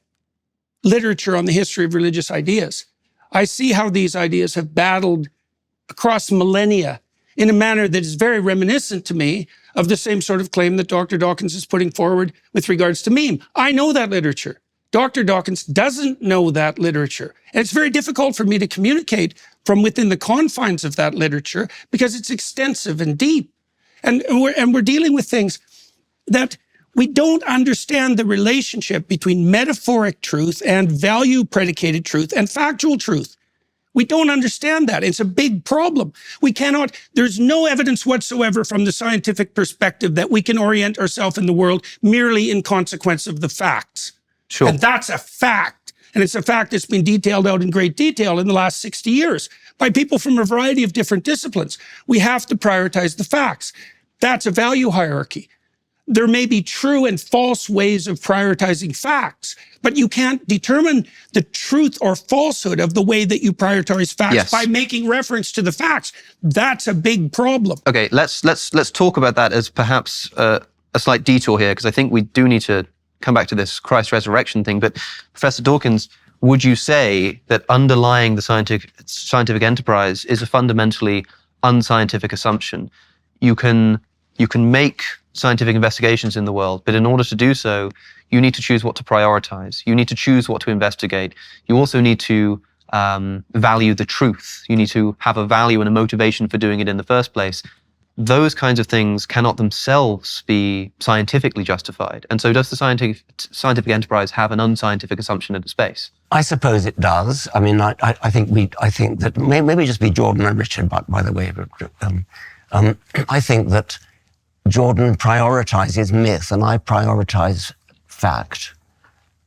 literature on the history of religious ideas, I see how these ideas have battled across millennia in a manner that is very reminiscent to me of the same sort of claim that Dr. Dawkins is putting forward with regards to meme. I know that literature. Dr. Dawkins doesn't know that literature. And it's very difficult for me to communicate from within the confines of that literature because it's extensive and deep. And we're dealing with things that we don't understand the relationship between metaphoric truth and value-predicated truth and factual truth. We don't understand that. It's a big problem. There's no evidence whatsoever from the scientific perspective that we can orient ourselves in the world merely in consequence of the facts. Sure. And that's a fact. And it's a fact that's been detailed out in great detail in the last 60 years by people from a variety of different disciplines. We have to prioritize the facts. That's a value hierarchy. There may be true and false ways of prioritizing facts, but you can't determine the truth or falsehood of the way that you prioritize facts by making reference to the facts. That's a big problem. Okay, let's talk about that as perhaps a slight detour here, because I think we do need to come back to this Christ resurrection thing. But Professor Dawkins, would you say that underlying the scientific enterprise is a fundamentally unscientific assumption? You can make scientific investigations in the world, but in order to do so, you need to choose what to prioritize. You need to choose what to investigate. You also need to value the truth. You need to have a value and a motivation for doing it in the first place. Those kinds of things cannot themselves be scientifically justified. And so does the scientific enterprise have an unscientific assumption at its base? I suppose it does. I mean, I think that maybe just be Jordan and Richard, by the way. I think that Jordan prioritizes myth and I prioritize fact.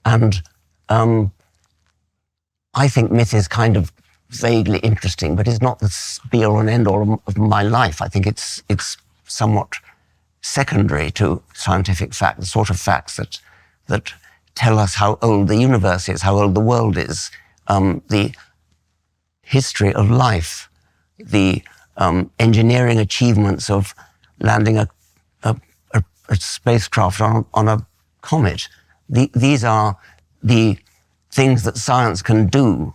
And I think myth is kind of vaguely interesting, but it's not the be-all and end-all of my life. I think it's somewhat secondary to scientific fact, the sort of facts that tell us how old the universe is, how old the world is, the history of life, the engineering achievements of landing a spacecraft on a comet. These are the things that science can do.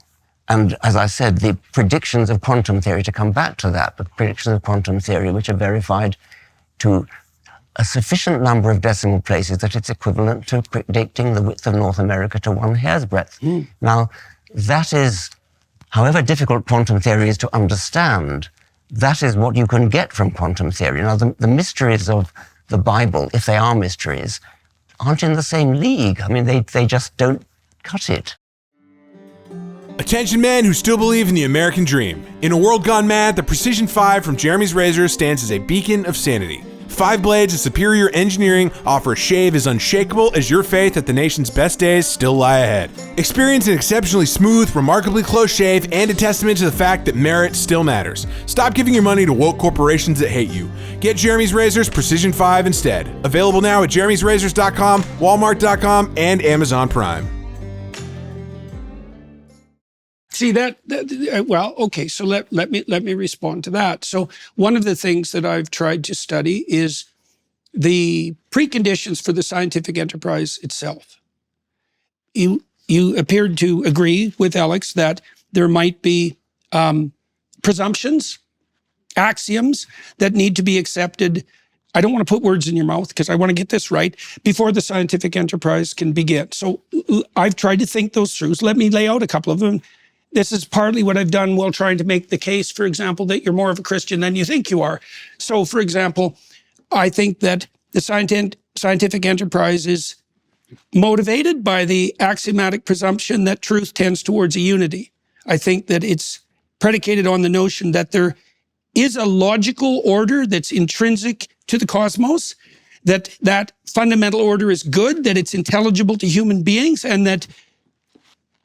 And as I said, the predictions of quantum theory, to come back to that, the predictions of quantum theory, which are verified to a sufficient number of decimal places that it's equivalent to predicting the width of North America to one hair's breadth. Now, that is, however difficult quantum theory is to understand, that is what you can get from quantum theory. Now, the mysteries of the Bible, if they are mysteries, aren't in the same league. I mean, they just don't cut it. Attention men who still believe in the American dream. In a world gone mad, the Precision 5 from Jeremy's Razors stands as a beacon of sanity. 5 blades of superior engineering offer a shave as unshakable as your faith that the nation's best days still lie ahead. Experience an exceptionally smooth, remarkably close shave and a testament to the fact that merit still matters. Stop giving your money to woke corporations that hate you. Get Jeremy's Razors Precision 5 instead. Available now at jeremy'srazors.com, walmart.com, and Amazon Prime. See well, okay, so let me respond to that. So one of the things that I've tried to study is the preconditions for the scientific enterprise itself. You appeared to agree with Alex that there might be presumptions, axioms that need to be accepted. I don't want to put words in your mouth because I want to get this right before the scientific enterprise can begin. So I've tried to think those through. So let me lay out a couple of them. This is partly what I've done while trying to make the case, for example, that you're more of a Christian than you think you are. So, for example, I think that the scientific enterprise is motivated by the axiomatic presumption that truth tends towards a unity. I think that it's predicated on the notion that there is a logical order that's intrinsic to the cosmos, that fundamental order is good, that it's intelligible to human beings, and that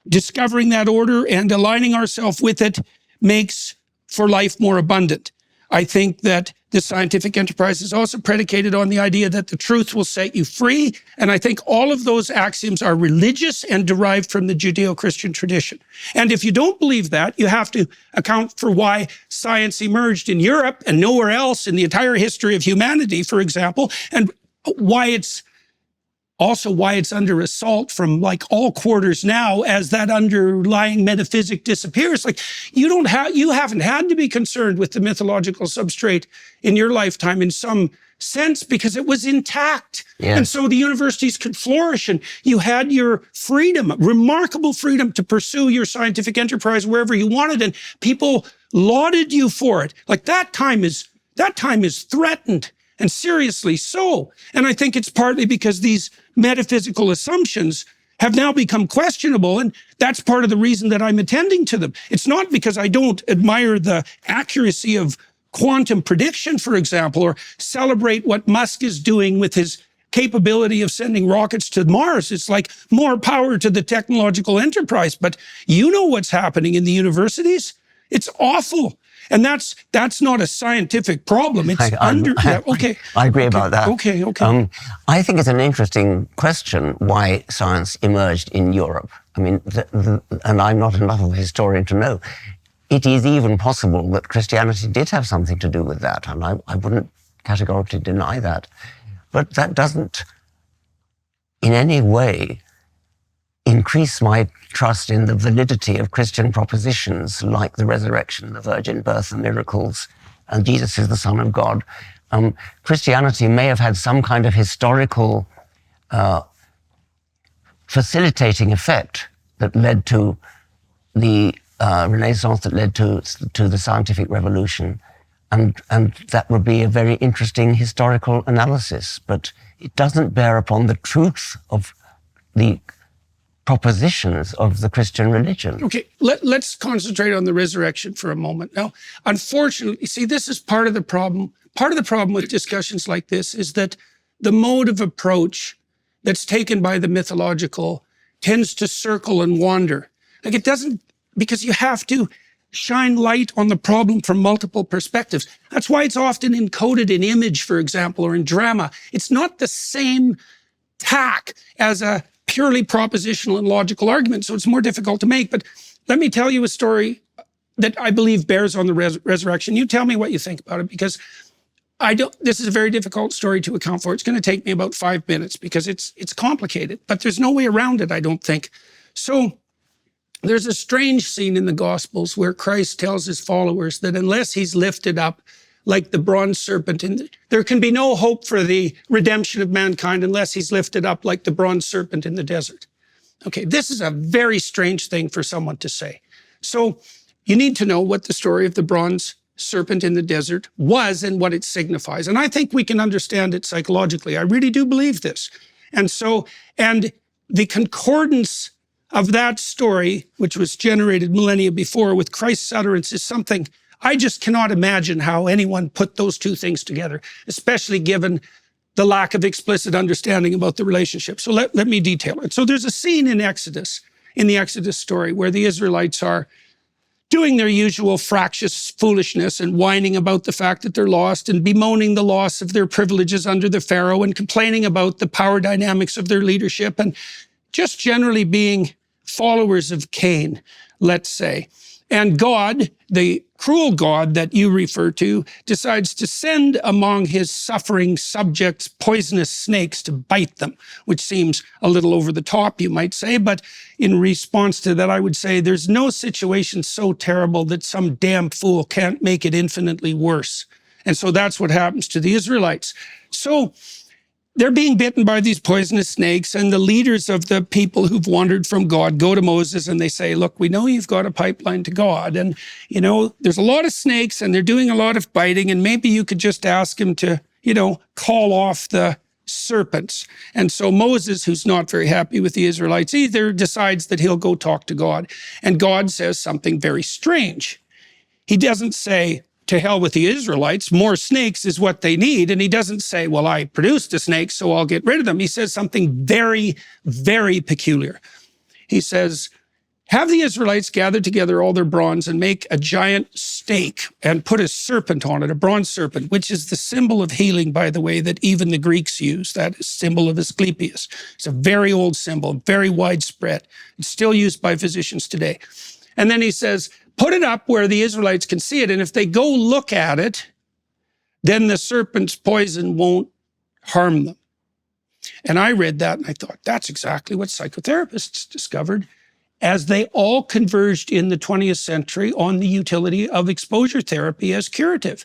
discovering that order and aligning ourselves with it makes for life more abundant. I think that the scientific enterprise is also predicated on the idea that the truth will set you free. And I think all of those axioms are religious and derived from the Judeo-Christian tradition. And if you don't believe that, you have to account for why science emerged in Europe and nowhere else in the entire history of humanity, for example, and why it's also why it's under assault from like all quarters now as that underlying metaphysic disappears. Like you haven't had to be concerned with the mythological substrate in your lifetime in some sense because it was intact. Yes. And so the universities could flourish and you had your freedom, remarkable freedom to pursue your scientific enterprise wherever you wanted. And people lauded you for it. Like that time is threatened, and seriously so. And I think it's partly because these metaphysical assumptions have now become questionable, and that's part of the reason that I'm attending to them. It's not because I don't admire the accuracy of quantum prediction, for example, or celebrate what Musk is doing with his capability of sending rockets to Mars. It's like more power to the technological enterprise. But you know what's happening in the universities? It's awful. And that's not a scientific problem. It's okay. I agree about that. Okay. I think it's an interesting question why science emerged in Europe. I mean, and I'm not enough of a historian to know. It is even possible that Christianity did have something to do with that, and I wouldn't categorically deny that. But that doesn't in any way increase my trust in the validity of Christian propositions like the resurrection, the virgin birth, the miracles, and Jesus is the Son of God. Christianity may have had some kind of historical facilitating effect that led to the Renaissance, that led to the scientific revolution, and that would be a very interesting historical analysis, but it doesn't bear upon the truth of the propositions of the Christian religion. Okay, let's concentrate on the resurrection for a moment. Now, unfortunately, see, this is part of the problem. Part of the problem with discussions like this is that the mode of approach that's taken by the mythological tends to circle and wander. Like it doesn't, because you have to shine light on the problem from multiple perspectives. That's why it's often encoded in image, for example, or in drama. It's not the same tack as a purely propositional and logical argument, so it's more difficult to make. But let me tell you a story that I believe bears on the resurrection. You tell me what you think about it, because this is a very difficult story to account for. It's going to take me about 5 minutes because it's complicated, but there's no way around it, I don't think. So there's a strange scene in the Gospels where Christ tells his followers that unless he's lifted up like the bronze serpent, there can be no hope for the redemption of mankind unless he's lifted up like the bronze serpent in the desert. Okay, this is a very strange thing for someone to say. So you need to know what the story of the bronze serpent in the desert was and what it signifies. And I think we can understand it psychologically. I really do believe this. And the concordance of that story, which was generated millennia before with Christ's utterance, is something I just cannot imagine how anyone put those two things together, especially given the lack of explicit understanding about the relationship. So let me detail it. So there's a scene in the Exodus story, where the Israelites are doing their usual fractious foolishness and whining about the fact that they're lost and bemoaning the loss of their privileges under the Pharaoh and complaining about the power dynamics of their leadership and just generally being followers of Cain, let's say. And God, the cruel God that you refer to, decides to send among his suffering subjects poisonous snakes to bite them, which seems a little over the top, you might say. But in response to that, I would say there's no situation so terrible that some damn fool can't make it infinitely worse. And so that's what happens to the Israelites. So they're being bitten by these poisonous snakes, and the leaders of the people who've wandered from God go to Moses and they say, look, we know you've got a pipeline to God, and there's a lot of snakes and they're doing a lot of biting, and maybe you could just ask him to, call off the serpents. And so Moses, who's not very happy with the Israelites either, decides that he'll go talk to God. And God says something very strange. He doesn't say, to hell with the Israelites, more snakes is what they need. And he doesn't say, well, I produced a snake, so I'll get rid of them. He says something very, very peculiar. He says, have the Israelites gather together all their bronze and make a giant stake and put a serpent on it, a bronze serpent, which is the symbol of healing, by the way, that even the Greeks use. That is symbol of Asclepius. It's a very old symbol, very widespread. It's still used by physicians today. And then he says, put it up where the Israelites can see it, and if they go look at it, then the serpent's poison won't harm them. And I read that and I thought, that's exactly what psychotherapists discovered as they all converged in the 20th century on the utility of exposure therapy as curative.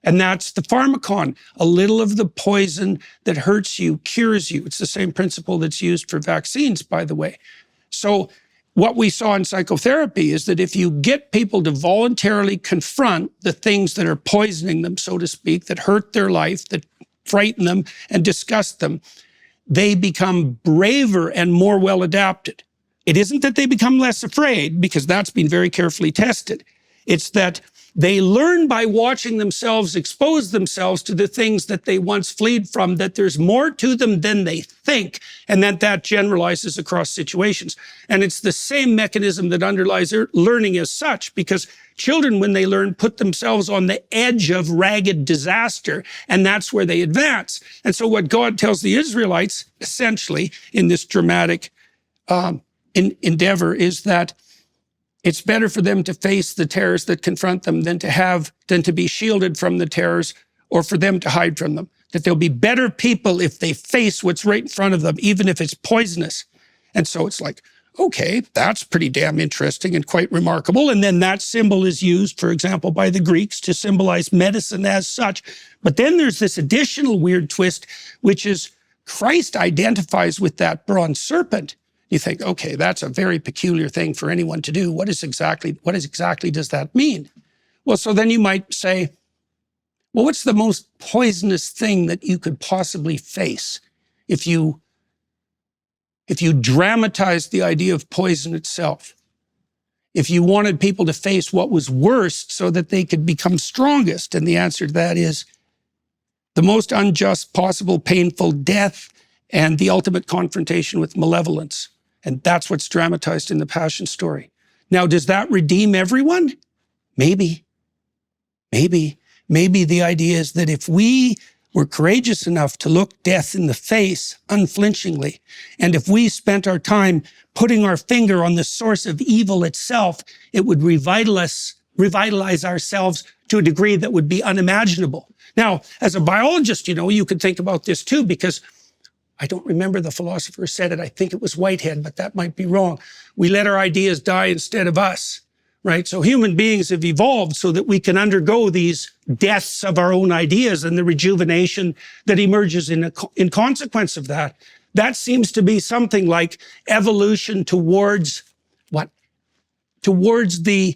And that's the pharmacon. A little of the poison that hurts you cures you. It's the same principle that's used for vaccines, by the way. So what we saw in psychotherapy is that if you get people to voluntarily confront the things that are poisoning them, so to speak, that hurt their life, that frighten them and disgust them, they become braver and more well adapted. It isn't that they become less afraid, because that's been very carefully tested. It's that they learn by watching themselves expose themselves to the things that they once fled from, that there's more to them than they think, and that generalizes across situations. And it's the same mechanism that underlies learning as such, because children, when they learn, put themselves on the edge of ragged disaster, and that's where they advance. And so what God tells the Israelites, essentially, in this dramatic endeavor, is that it's better for them to face the terrors that confront them than to be shielded from the terrors, or for them to hide from them. That they'll be better people if they face what's right in front of them, even if it's poisonous. And so it's like, okay, that's pretty damn interesting and quite remarkable. And then that symbol is used, for example, by the Greeks to symbolize medicine as such. But then there's this additional weird twist, which is Christ identifies with that bronze serpent. You think, okay, that's a very peculiar thing for anyone to do. What exactly does that mean? Well, so then you might say, well, what's the most poisonous thing that you could possibly face if you dramatized the idea of poison itself? If you wanted people to face what was worst so that they could become strongest? And the answer to that is the most unjust possible painful death and the ultimate confrontation with malevolence. And that's what's dramatized in the Passion story. Now, does that redeem everyone? Maybe. Maybe the idea is that if we were courageous enough to look death in the face unflinchingly, and if we spent our time putting our finger on the source of evil itself, it would revitalize ourselves to a degree that would be unimaginable. Now, as a biologist, you could think about this too, because I don't remember the philosopher said it. I think it was Whitehead, but that might be wrong. We let our ideas die instead of us, right? So human beings have evolved so that we can undergo these deaths of our own ideas and the rejuvenation that emerges in consequence of that. That seems to be something like evolution towards what? Towards the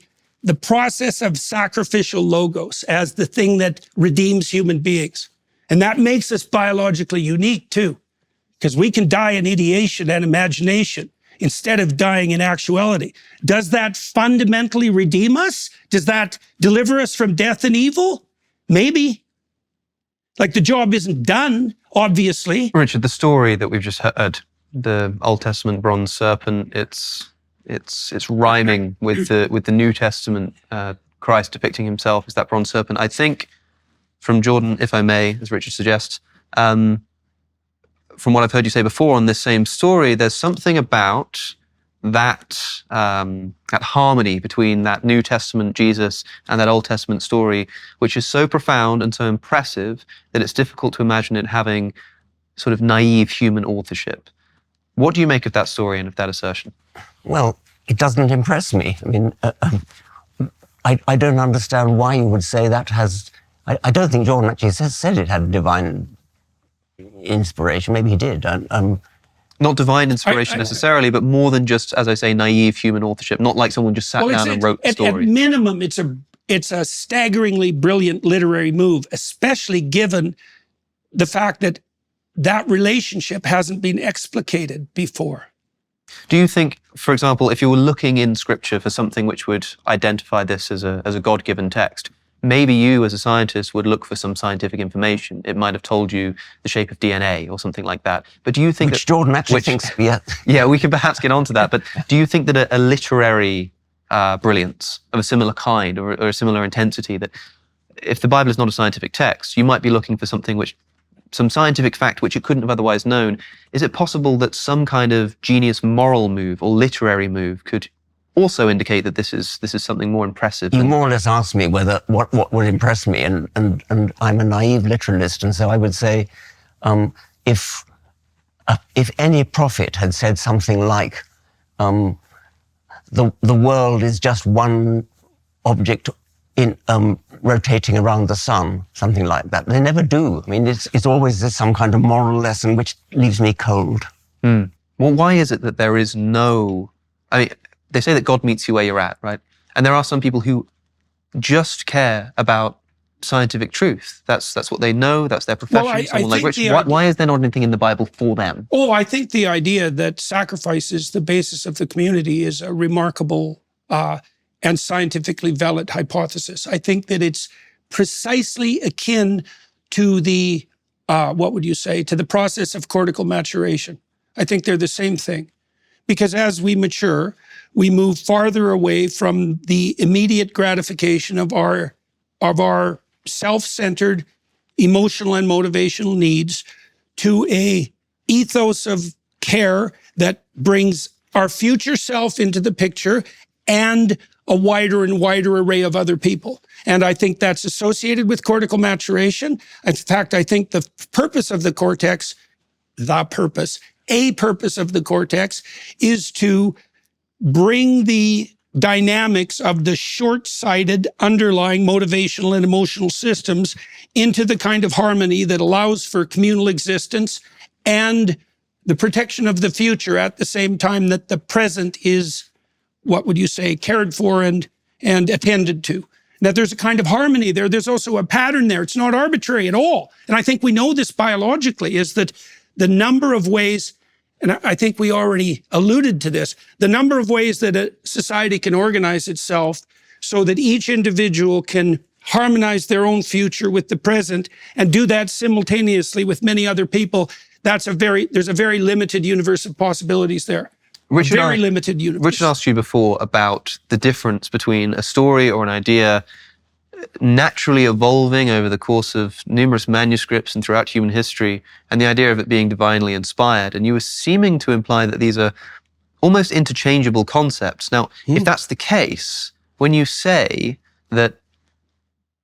process of sacrificial logos as the thing that redeems human beings. And that makes us biologically unique too, because we can die in ideation and imagination instead of dying in actuality. Does that fundamentally redeem us? Does that deliver us from death and evil? Maybe. Like, the job isn't done, obviously. Richard, the story that we've just heard, the Old Testament bronze serpent, it's rhyming with the New Testament Christ depicting himself as that bronze serpent. I think, from Jordan, if I may, as Richard suggests, from what I've heard you say before on this same story, there's something about that harmony between that New Testament Jesus and that Old Testament story, which is so profound and so impressive that it's difficult to imagine it having sort of naive human authorship. What do you make of that story and of that assertion? Well, it doesn't impress me. I mean, I don't understand why you would say that has... I don't think Jordan actually said it had divine inspiration. Maybe he did. Not divine inspiration necessarily, but more than just, as I say, naive human authorship. Not like someone just sat down and wrote the story. At minimum, it's a staggeringly brilliant literary move, especially given the fact that that relationship hasn't been explicated before. Do you think, for example, if you were looking in Scripture for something which would identify this as a God-given text, maybe you as a scientist would look for some scientific information. It might have told you the shape of DNA or something like that. But do you think which Jordan actually thinks, yeah. Yeah, we can perhaps get onto that. But do you think that a literary brilliance of a similar kind or a similar intensity, that if the Bible is not a scientific text, you might be looking for something some scientific fact which you couldn't have otherwise known? Is it possible that some kind of genius moral move or literary move could also indicate that this is something more impressive? You more or less asked me what would impress me, and I'm a naive literalist, and so I would say, if if any prophet had said something like, the world is just one object in rotating around the sun, something like that. They never do. I mean, it's always some kind of moral lesson which leaves me cold. Well, why is it that there is no... I mean, they say that God meets you where you're at, right? And there are some people who just care about scientific truth. That's what they know. That's their profession. Well, Someone like Richard. Why is there not anything in the Bible for them? Oh, I think the idea that sacrifice is the basis of the community is a remarkable and scientifically valid hypothesis. I think that it's precisely akin to the, what would you say, to the process of cortical maturation. I think they're the same thing. Because as we mature, we move farther away from the immediate gratification of our self-centered emotional and motivational needs to a ethos of care that brings our future self into the picture and a wider and wider array of other people. And I think that's associated with cortical maturation. In fact, I think the purpose of the cortex, a purpose of the cortex is to bring the dynamics of the short-sighted underlying motivational and emotional systems into the kind of harmony that allows for communal existence and the protection of the future at the same time that the present is, what would you say, cared for and attended to. That there's a kind of harmony there. There's also a pattern there. It's not arbitrary at all. And I think we know this biologically, is that the number of ways, and I think we already alluded to this, the number of ways that a society can organize itself so that each individual can harmonize their own future with the present and do that simultaneously with many other people, there's a very limited universe of possibilities there. Limited universe. Richard asked you before about the difference between a story or an idea naturally evolving over the course of numerous manuscripts and throughout human history, and the idea of it being divinely inspired. And you were seeming to imply that these are almost interchangeable concepts. Now, if that's the case, when you say that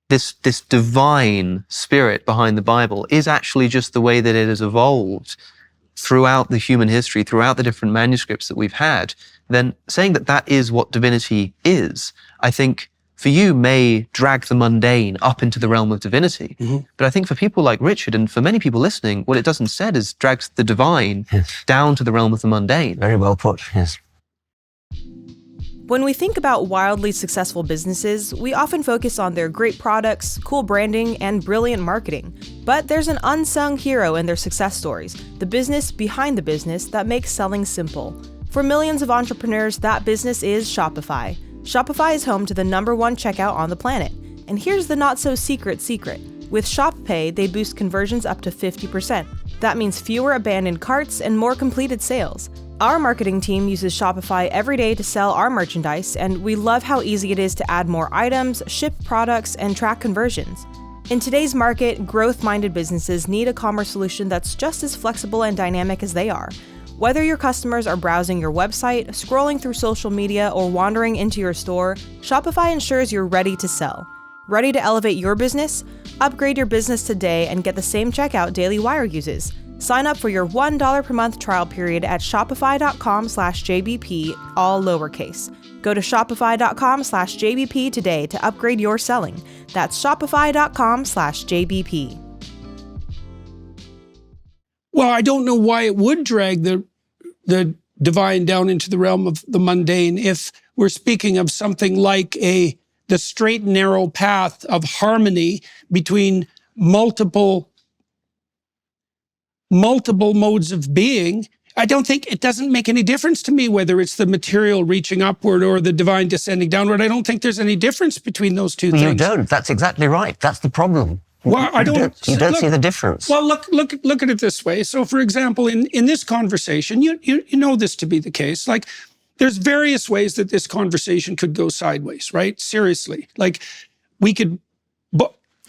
this divine spirit behind the Bible is actually just the way that it has evolved throughout the human history, throughout the different manuscripts that we've had, then saying that that is what divinity is, I think, for you, may drag the mundane up into the realm of divinity. But I think for people like Richard and for many people listening, what it does instead is drags the divine down to the realm of the mundane. Very well put, yes. When we think about wildly successful businesses, we often focus on their great products, cool branding, and brilliant marketing. But there's an unsung hero in their success stories, the business behind the business that makes selling simple. For millions of entrepreneurs, that business is Shopify. Shopify is home to the #1 checkout on the planet. And here's the not-so-secret secret. With Shop Pay, they boost conversions up to 50%. That means fewer abandoned carts and more completed sales. Our marketing team uses Shopify every day to sell our merchandise, and we love how easy it is to add more items, ship products, and track conversions. In today's market, growth-minded businesses need a commerce solution that's just as flexible and dynamic as they are. Whether your customers are browsing your website, scrolling through social media, or wandering into your store, Shopify ensures you're ready to sell. Ready to elevate your business? Upgrade your business today and get the same checkout Daily Wire uses. Sign up for your $1 per month trial period at shopify.com/JBP, all lowercase. Go to shopify.com/JBP today to upgrade your selling. That's shopify.com/JBP. Well, I don't know why it would drag the divine down into the realm of the mundane if we're speaking of something like the straight and narrow path of harmony between multiple modes of being. I don't think it doesn't make any difference to me whether it's the material reaching upward or the divine descending downward. I don't think there's any difference between those two things. You don't. That's exactly right. That's the problem. Well, I don't. You don't see the difference. Well, look at it this way. So, for example, in this conversation, you know this to be the case. Like, there's various ways that this conversation could go sideways, right? Seriously, like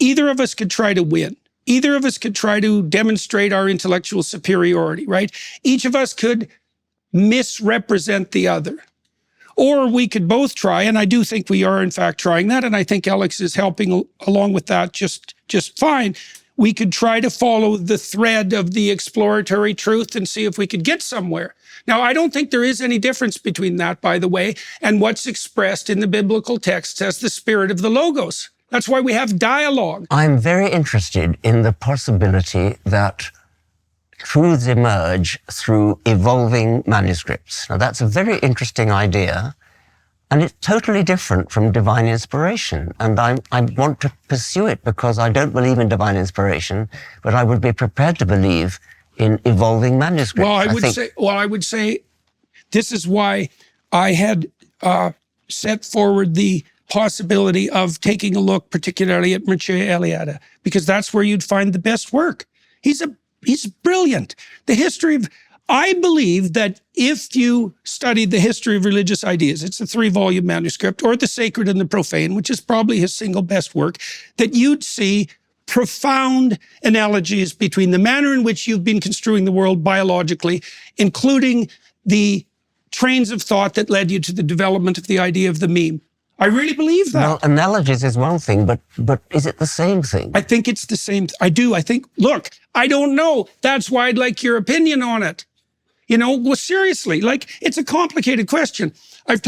either of us could try to win. Either of us could try to demonstrate our intellectual superiority, right? Each of us could misrepresent the other. Or we could both try, and I do think we are in fact trying that, and I think Alex is helping along with that just fine. we could try to follow the thread of the exploratory truth and see if we could get somewhere. Now, I don't think there is any difference between that, by the way, and what's expressed in the biblical texts as the spirit of the Logos. That's why we have dialogue. I'm very interested in the possibility that truths emerge through evolving manuscripts. Now, that's a very interesting idea, and it's totally different from divine inspiration. And I want to pursue it because I don't believe in divine inspiration, but I would be prepared to believe in evolving manuscripts. Well, I would say this is why I had set forward the possibility of taking a look particularly at Mircea Eliade, because that's where you'd find the best work. He's brilliant. I believe that if you studied the history of religious ideas, it's a 3-volume manuscript, or the sacred and the profane, which is probably his single best work, that you'd see profound analogies between the manner in which you've been construing the world biologically, including the trains of thought that led you to the development of the idea of the meme. I really believe that. Well, analogies is one thing, but is it the same thing? I think it's the same. I do. I think, look, I don't know. That's why I'd like your opinion on it. Well, seriously, it's a complicated question. It's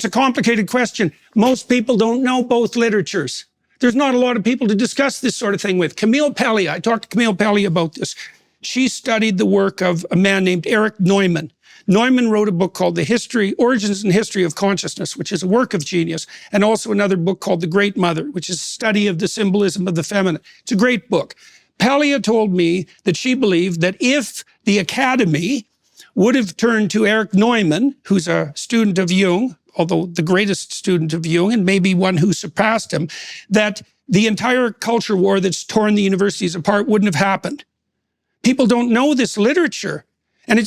a complicated question. Most people don't know both literatures. There's not a lot of people to discuss this sort of thing with. Camille Paglia, I talked to Camille Paglia about this. She studied the work of a man named Erich Neumann. Neumann wrote a book called The Origins and History of Consciousness, which is a work of genius, and also another book called The Great Mother, which is a study of the symbolism of the feminine. It's a great book. Paglia told me that she believed that if the Academy would have turned to Erich Neumann, who's a student of Jung, although the greatest student of Jung, and maybe one who surpassed him, that the entire culture war that's torn the universities apart wouldn't have happened. People don't know this literature. And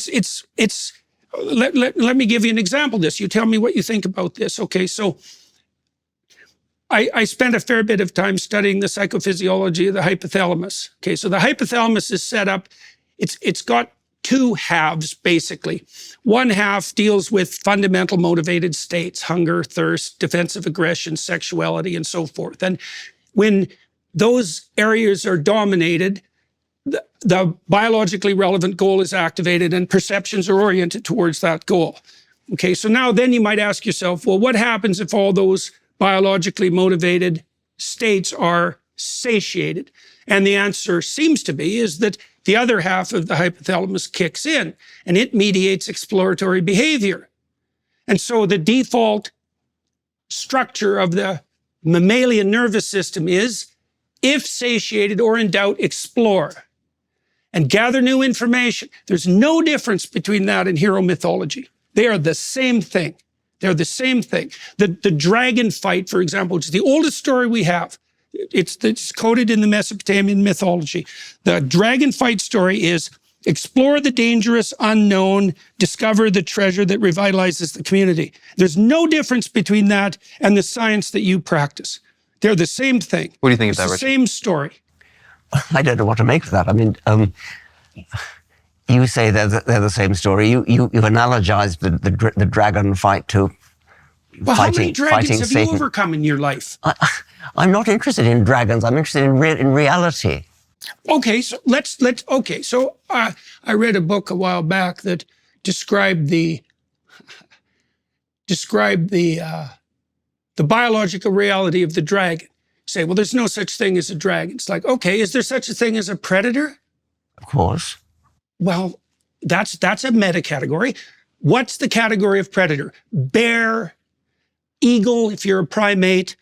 let me give you an example of this. You tell me what you think about this. Okay, so I spent a fair bit of time studying the psychophysiology of the hypothalamus. Okay, so the hypothalamus is set up, it's got 2 halves, basically. One half deals with fundamental motivated states, hunger, thirst, defensive aggression, sexuality, and so forth. And when those areas are dominated, the biologically relevant goal is activated and perceptions are oriented towards that goal. Okay, so now then you might ask yourself, well, what happens if all those biologically motivated states are satiated? And the answer seems to be is that the other half of the hypothalamus kicks in and it mediates exploratory behavior. And so the default structure of the mammalian nervous system is, if satiated or in doubt, explore and gather new information. There's no difference between that and hero mythology. They are the same thing. They're the same thing. The dragon fight, for example, which is the oldest story we have. It's coded in the Mesopotamian mythology. The dragon fight story is explore the dangerous unknown, discover the treasure that revitalizes the community. There's no difference between that and the science that you practice. They're the same thing. What do you think of that, Richard? Richard? Same story. I don't know what to make of that. I mean, you say they're the same story. You analogized the dragon fight to Well, how many fighting dragons have Satan. you overcome in your life? I'm not interested in dragons. I'm interested in reality. Okay, so okay. So I read a book a while back that described the biological reality of the dragon. Say, well, there's no such thing as a dragon. It's like, okay, is there such a thing as a predator? Of course. Well, that's a meta category. What's the category of predator? Bear, eagle, if you're a primate.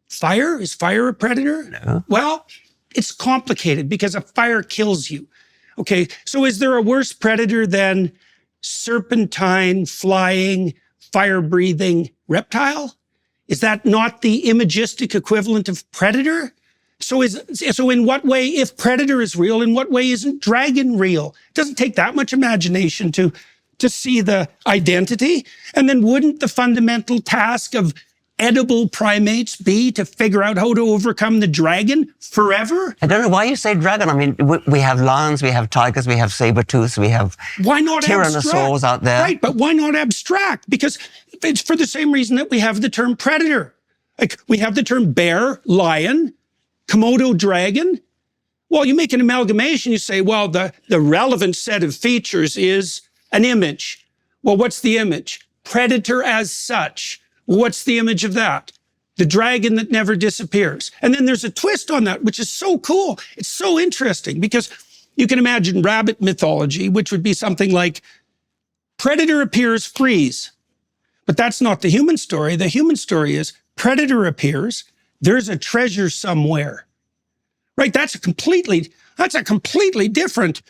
Fire? Is fire a predator? No. Well, it's complicated because a fire kills you. Okay, so is there a worse predator than serpentine, flying, fire-breathing reptile? Is that not the imagistic equivalent of predator? So in what way, if predator is real, in what way isn't dragon real? It doesn't take that much imagination to see the identity. And then wouldn't the fundamental task of edible primates be to figure out how to overcome the dragon forever? I don't know why you say dragon. I mean, we have lions, we have tigers, we have saber-tooths, we have Why not tyrannosaurs abstract? out there. Right, but why not abstract? Because it's for the same reason that we have the term predator. Like we have the term bear, lion, Komodo dragon? Well, you make an amalgamation. You say, well, the relevant set of features is an image. Well, what's the image? Predator as such. What's the image of that? The dragon that never disappears. And then there's a twist on that, which is so cool. It's so interesting because you can imagine rabbit mythology, which would be something like predator appears, freeze. But that's not the human story. The human story is predator appears, there's a treasure somewhere. Right? That's a completely different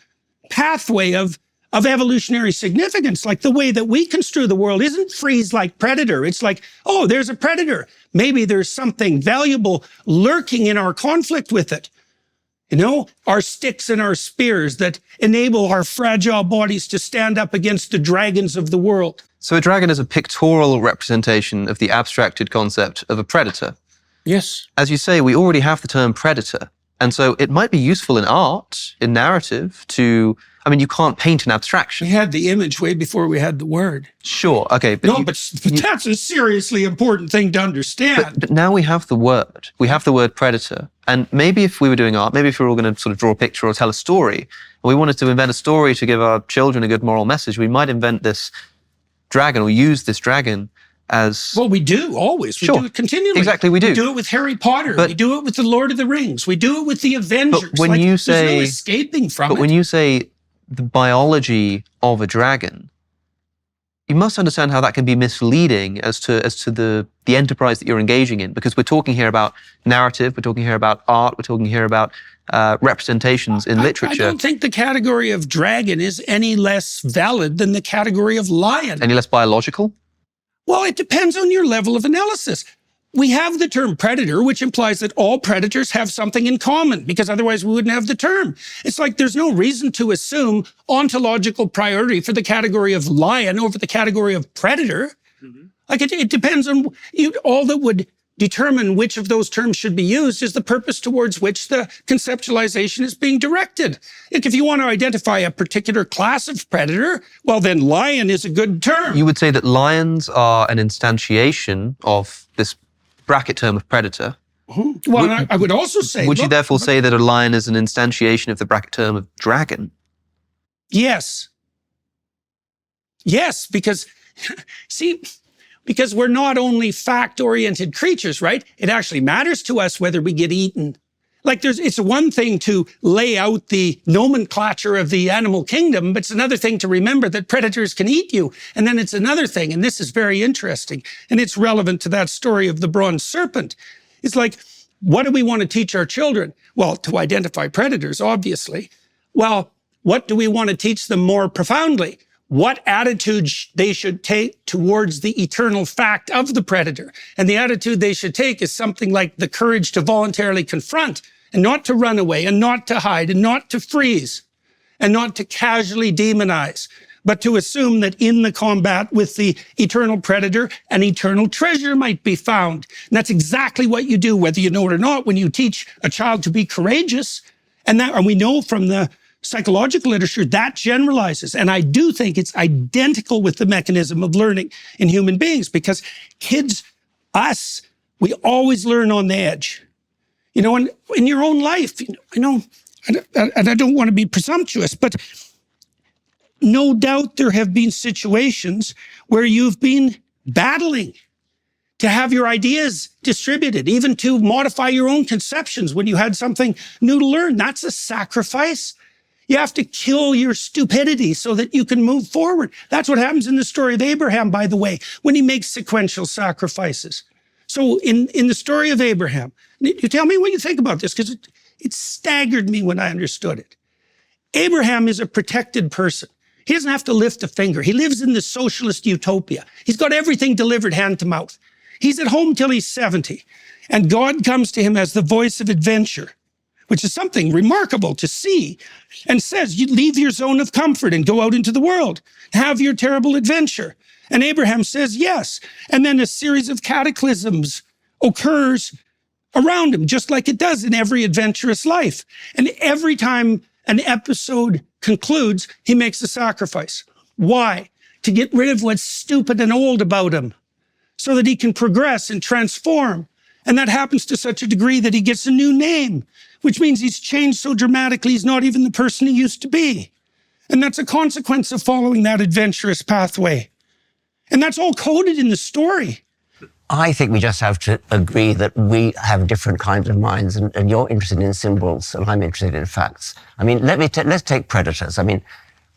pathway of evolutionary significance. Like the way that we construe the world isn't freeze like predator. It's like, oh, there's a predator. Maybe there's something valuable lurking in our conflict with it. You know, our sticks and our spears that enable our fragile bodies to stand up against the dragons of the world. So a dragon is a pictorial representation of the abstracted concept of a predator. Yes. As you say, we already have the term predator. And so it might be useful in art, in narrative, you can't paint an abstraction. We had the image way before we had the word. Sure, okay. But that's a seriously important thing to understand. But now we have the word. We have the word predator. And maybe if we were doing art, maybe if we were all going to sort of draw a picture or tell a story, and we wanted to invent a story to give our children a good moral message, we might invent this dragon or use this dragon as... Well, we do, always. We do it continually. Exactly, we do. We do it with Harry Potter. We do it with The Lord of the Rings. We do it with The Avengers. But when you say... There's no escaping from it. But when you say the biology of a dragon, you must understand how that can be misleading as to the enterprise that you're engaging in, because we're talking here about narrative, we're talking here about art, we're talking here about representations in literature. I don't think the category of dragon is any less valid than the category of lion. Any less biological? Well, it depends on your level of analysis. We have the term predator, which implies that all predators have something in common, because otherwise we wouldn't have the term. It's like there's no reason to assume ontological priority for the category of lion over the category of predator. Mm-hmm. Like it depends on all that would determine which of those terms should be used is the purpose towards which the conceptualization is being directed. Like if you want to identify a particular class of predator, well, then lion is a good term. You would say that lions are an instantiation of this bracket term of predator. Mm-hmm. Well, I would also say... Would you therefore say that a lion is an instantiation of the bracket term of dragon? Yes. Yes, because, see... Because we're not only fact-oriented creatures, right? It actually matters to us whether we get eaten. Like it's one thing to lay out the nomenclature of the animal kingdom, but it's another thing to remember that predators can eat you. And then it's another thing, and this is very interesting, and it's relevant to that story of the bronze serpent. It's like, what do we want to teach our children? Well, to identify predators, obviously. Well, what do we want to teach them more profoundly? What attitude they should take towards the eternal fact of the predator. And the attitude they should take is something like the courage to voluntarily confront and not to run away and not to hide and not to freeze and not to casually demonize, but to assume that in the combat with the eternal predator, an eternal treasure might be found. And that's exactly what you do, whether you know it or not, when you teach a child to be courageous. And we know from the psychological literature, that generalizes. And I do think it's identical with the mechanism of learning in human beings, because kids, us, we always learn on the edge. You know, in your own life, and I don't want to be presumptuous, but no doubt there have been situations where you've been battling to have your ideas distributed, even to modify your own conceptions when you had something new to learn. That's a sacrifice. You have to kill your stupidity so that you can move forward. That's what happens in the story of Abraham, by the way, when he makes sequential sacrifices. So in the story of Abraham, you tell me what you think about this, because it staggered me when I understood it. Abraham is a protected person. He doesn't have to lift a finger. He lives in the socialist utopia. He's got everything delivered hand to mouth. He's at home till he's 70. And God comes to him as the voice of adventure, which is something remarkable to see, and says, you leave your zone of comfort and go out into the world, have your terrible adventure. And Abraham says yes. And then a series of cataclysms occurs around him, just like it does in every adventurous life. And every time an episode concludes, he makes a sacrifice. Why? To get rid of what's stupid and old about him, so that he can progress and transform And that happens to such a degree that he gets a new name, which means he's changed so dramatically he's not even the person he used to be. And that's a consequence of following that adventurous pathway. And that's all coded in the story. I think we just have to agree that we have different kinds of minds, and you're interested in symbols, and I'm interested in facts. I mean, let's take predators. I mean,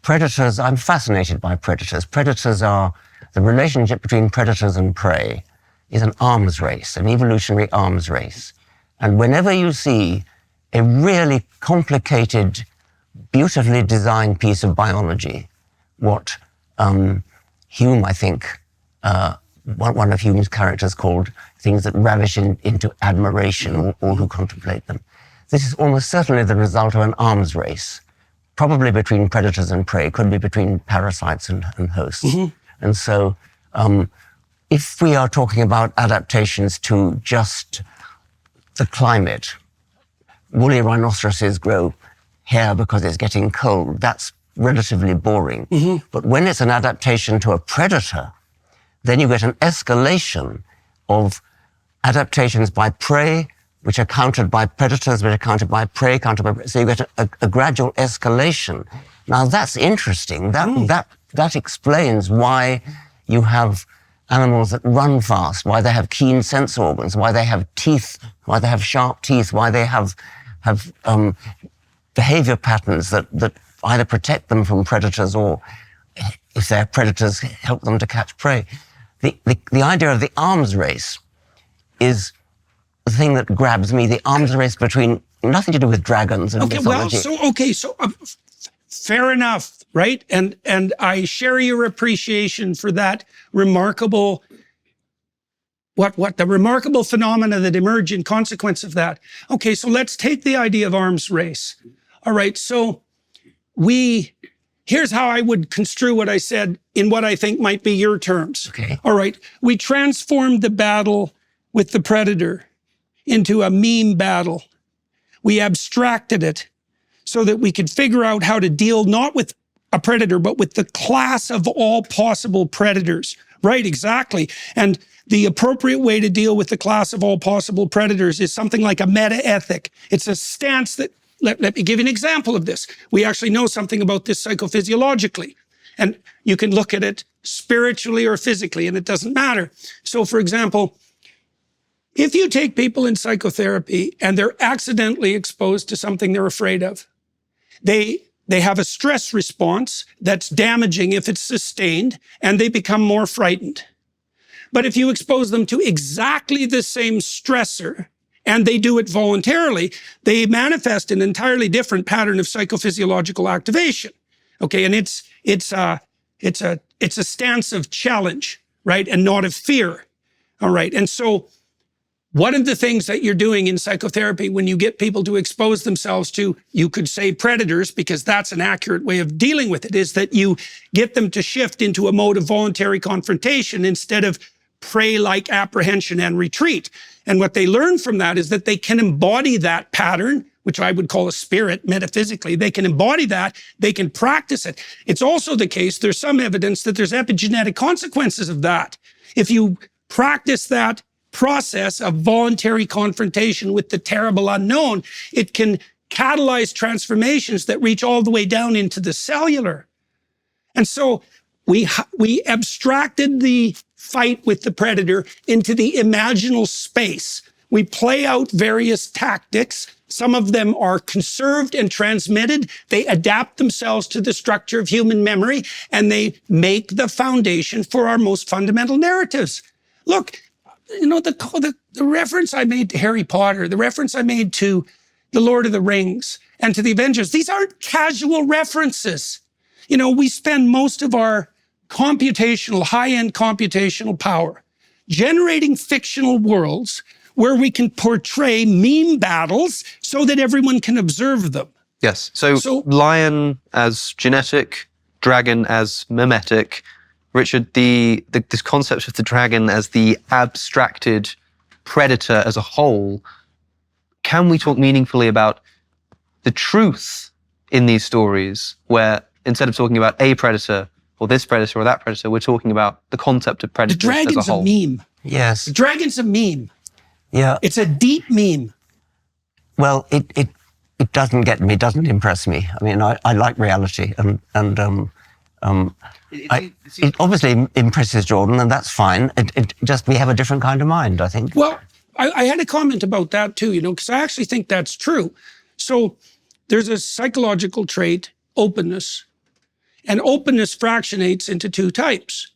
predators, I'm fascinated by predators. Predators are, the relationship between predators and prey is an arms race, an evolutionary arms race. And whenever you see a really complicated, beautifully designed piece of biology, what Hume, I think, one of Hume's characters called things that ravish into admiration or who contemplate them. This is almost certainly the result of an arms race, probably between predators and prey, could be between parasites and hosts. Mm-hmm. And so if we are talking about adaptations to just the climate, woolly rhinoceroses grow hair because it's getting cold. That's relatively boring. Mm-hmm. But when it's an adaptation to a predator, then you get an escalation of adaptations by prey, which are countered by predators, which are countered by prey, countered by prey. So you get a gradual escalation. Now that's interesting. That explains why you have animals that run fast, why they have keen sense organs, why they have teeth, why they have sharp teeth, why they have behavior patterns that either protect them from predators or, if they're predators, help them to catch prey. The idea of the arms race is the thing that grabs me. The arms race between, nothing to do with dragons and mythology. So fair enough, right? And I share your appreciation for that remarkable, the remarkable phenomena that emerge in consequence of that. Okay, so let's take the idea of arms race. All right, so here's how I would construe what I said in what I think might be your terms. Okay. All right. We transformed the battle with the predator into a meme battle. We abstracted it so that we could figure out how to deal not with a predator, but with the class of all possible predators. Right, exactly. And the appropriate way to deal with the class of all possible predators is something like a meta-ethic. It's a stance that, let me give you an example of this. We actually know something about this psychophysiologically. And you can look at it spiritually or physically, and it doesn't matter. So, for example, if you take people in psychotherapy and they're accidentally exposed to something they're afraid of, they have a stress response that's damaging if it's sustained, and they become more frightened. But if you expose them to exactly the same stressor, and they do it voluntarily, they manifest an entirely different pattern of psychophysiological activation. Okay, and it's a stance of challenge, right, and not of fear. All right, and so one of the things that you're doing in psychotherapy when you get people to expose themselves to, you could say predators, because that's an accurate way of dealing with it, is that you get them to shift into a mode of voluntary confrontation instead of prey-like apprehension and retreat. And what they learn from that is that they can embody that pattern, which I would call a spirit metaphysically. They can embody that, they can practice it. It's also the case, there's some evidence that there's epigenetic consequences of that. If you practice that process of voluntary confrontation with the terrible unknown, it can catalyze transformations that reach all the way down into the cellular. And so we abstracted the fight with the predator into the imaginal space. We play out various tactics. Some of them are conserved and transmitted. They adapt themselves to the structure of human memory, and they make the foundation for our most fundamental narratives. Look, you know, the reference I made to Harry Potter, the reference I made to The Lord of the Rings and to the Avengers, these aren't casual references. You know, we spend most of our high-end computational power generating fictional worlds where we can portray meme battles so that everyone can observe them. Yes. So lion as genetic, dragon as mimetic. Richard, this concept of the dragon as the abstracted predator as a whole, can we talk meaningfully about the truth in these stories where instead of talking about a predator or this predator or that predator, we're talking about the concept of predators as a whole? The dragon's a meme. Yes. The dragon's a meme. Yeah. It's a deep meme. Well, it doesn't get me, doesn't impress me. I mean, I like reality, it obviously impresses Jordan, and that's fine. It just, we have a different kind of mind, I think. Well, I had a comment about that too, because I actually think that's true. So there's a psychological trait, openness, and openness fractionates into two types.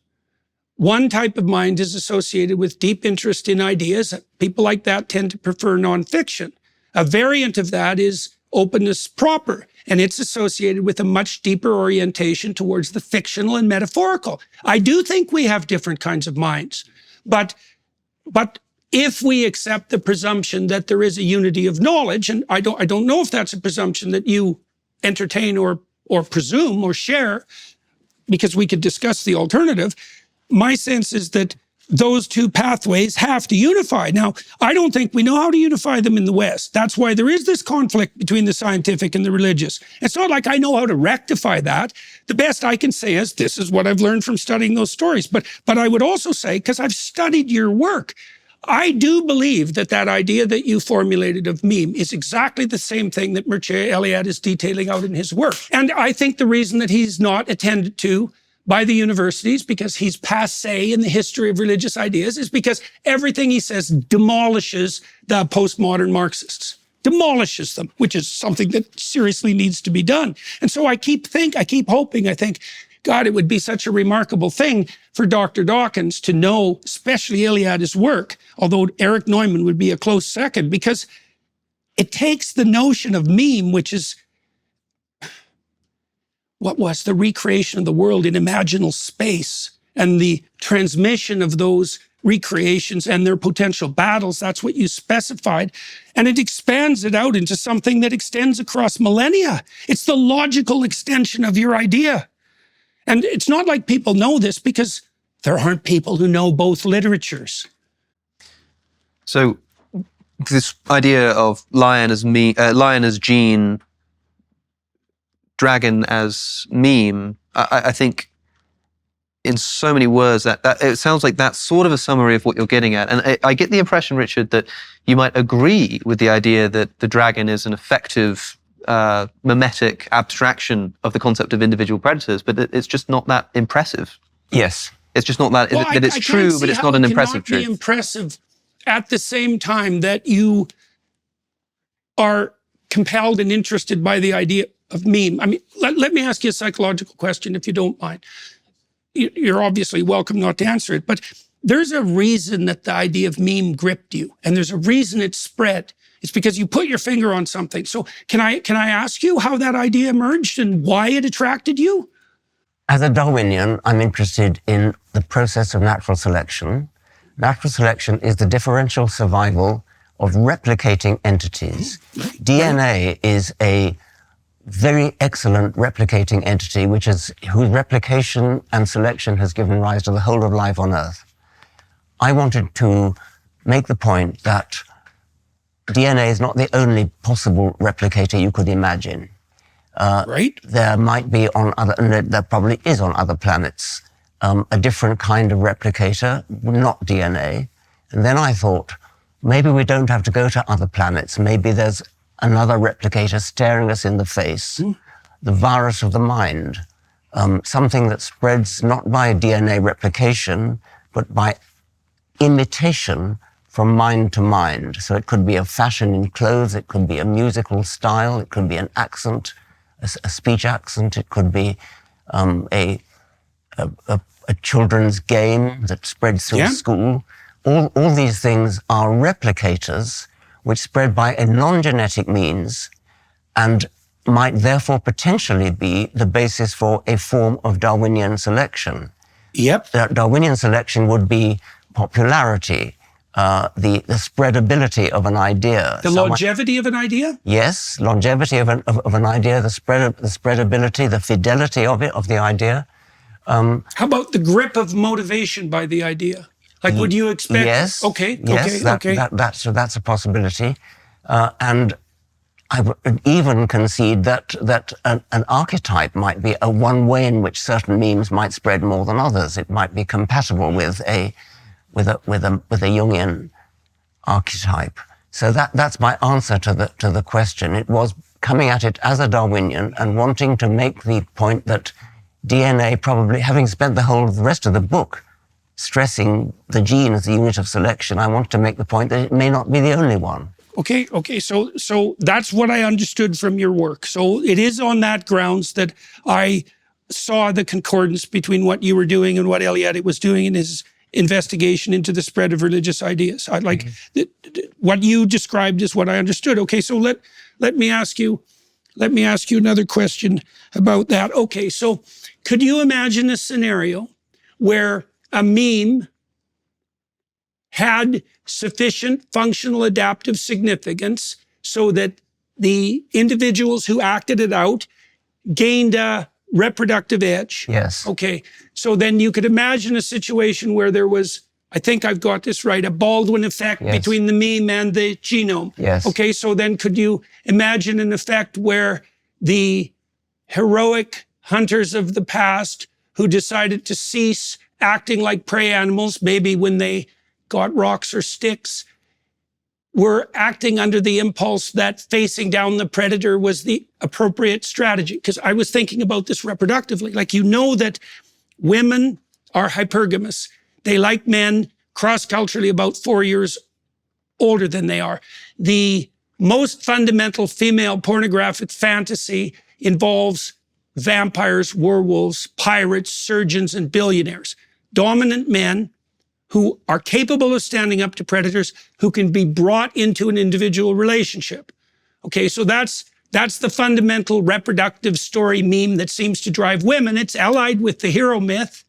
One type of mind is associated with deep interest in ideas. People like that tend to prefer nonfiction. A variant of that is openness proper, and it's associated with a much deeper orientation towards the fictional and metaphorical. I do think we have different kinds of minds, but if we accept the presumption that there is a unity of knowledge, and I don't know if that's a presumption that you entertain or presume or share, because we could discuss the alternative, my sense is that those two pathways have to unify. Now, I don't think we know how to unify them in the West. That's why there is this conflict between the scientific and the religious. It's not like I know how to rectify that. The best I can say is this is what I've learned from studying those stories. But I would also say, because I've studied your work, I do believe that that idea that you formulated of meme is exactly the same thing that Mircea Eliade is detailing out in his work. And I think the reason that he's not attended to by the universities, because he's passé in the history of religious ideas, is because everything he says demolishes the postmodern Marxists, demolishes them, which is something that seriously needs to be done. And so I keep hoping, I think, God, it would be such a remarkable thing for Dr. Dawkins to know, especially Eliade's work, although Erich Neumann would be a close second, because it takes the notion of meme, which is what was the recreation of the world in imaginal space and the transmission of those recreations and their potential battles. That's what you specified. And it expands it out into something that extends across millennia. It's the logical extension of your idea. And it's not like people know this because there aren't people who know both literatures. So this idea of lion as gene, dragon as meme, I think in so many words that it sounds like that's sort of a summary of what you're getting at. And I get the impression, Richard, that you might agree with the idea that the dragon is an effective mimetic abstraction of the concept of individual predators, but it's just not that impressive. Yes. It's just not that, Well, that it's true, but it's not an impressive truth. Be impressive at the same time that you are compelled and interested by the idea of meme. I mean, let me ask you a psychological question, if you don't mind. You're obviously welcome not to answer it, but there's a reason that the idea of meme gripped you, and there's a reason it spread. It's because you put your finger on something. So can I ask you how that idea emerged and why it attracted you? As a Darwinian, I'm interested in the process of natural selection. Natural selection is the differential survival of replicating entities. DNA is a very excellent replicating entity, whose replication and selection has given rise to the whole of life on Earth. I wanted to make the point that DNA is not the only possible replicator you could imagine. Right? There might be there probably is on other planets, a different kind of replicator, not DNA. And then I thought, maybe we don't have to go to other planets. Maybe there's another replicator staring us in the face, the virus of the mind, something that spreads not by DNA replication, but by imitation from mind to mind. So it could be a fashion in clothes, it could be a musical style, it could be an accent, a speech accent, it could be a children's game that spreads through a school. All these things are replicators which spread by a non-genetic means and might therefore potentially be the basis for a form of Darwinian selection. Yep. Darwinian selection would be popularity, the spreadability of an idea. The longevity of an idea? Yes, longevity of an idea, the spreadability, the fidelity of the idea. How about the grip of motivation by the idea? Like, would you expect? Yes. Okay. Yes, Okay. That's a possibility, and I would even concede that an archetype might be a one way in which certain memes might spread more than others. It might be compatible with a Jungian archetype. So that's my answer to the question. It was coming at it as a Darwinian and wanting to make the point that DNA probably, having spent the rest of the book stressing the gene as the unit of selection, I want to make the point that it may not be the only one. Okay. So that's what I understood from your work. So it is on that grounds that I saw the concordance between what you were doing and what Eliade was doing in his investigation into the spread of religious ideas. I like what you described is what I understood. Okay, so let me ask you another question about that. Okay, so could you imagine a scenario where a meme had sufficient functional adaptive significance so that the individuals who acted it out gained a reproductive edge? Yes. Okay. So then you could imagine a situation where there was, I think I've got this right, a Baldwin effect between the meme and the genome. Yes. Okay. So then could you imagine an effect where the heroic hunters of the past who decided to cease acting like prey animals, maybe when they got rocks or sticks, were acting under the impulse that facing down the predator was the appropriate strategy? Because I was thinking about this reproductively. Like, you know that women are hypergamous. They like men cross-culturally about 4 years older than they are. The most fundamental female pornographic fantasy involves vampires, werewolves, pirates, surgeons, and billionaires. Dominant men who are capable of standing up to predators, who can be brought into an individual relationship. Okay, so that's the fundamental reproductive story meme that seems to drive women. It's allied with the hero myth.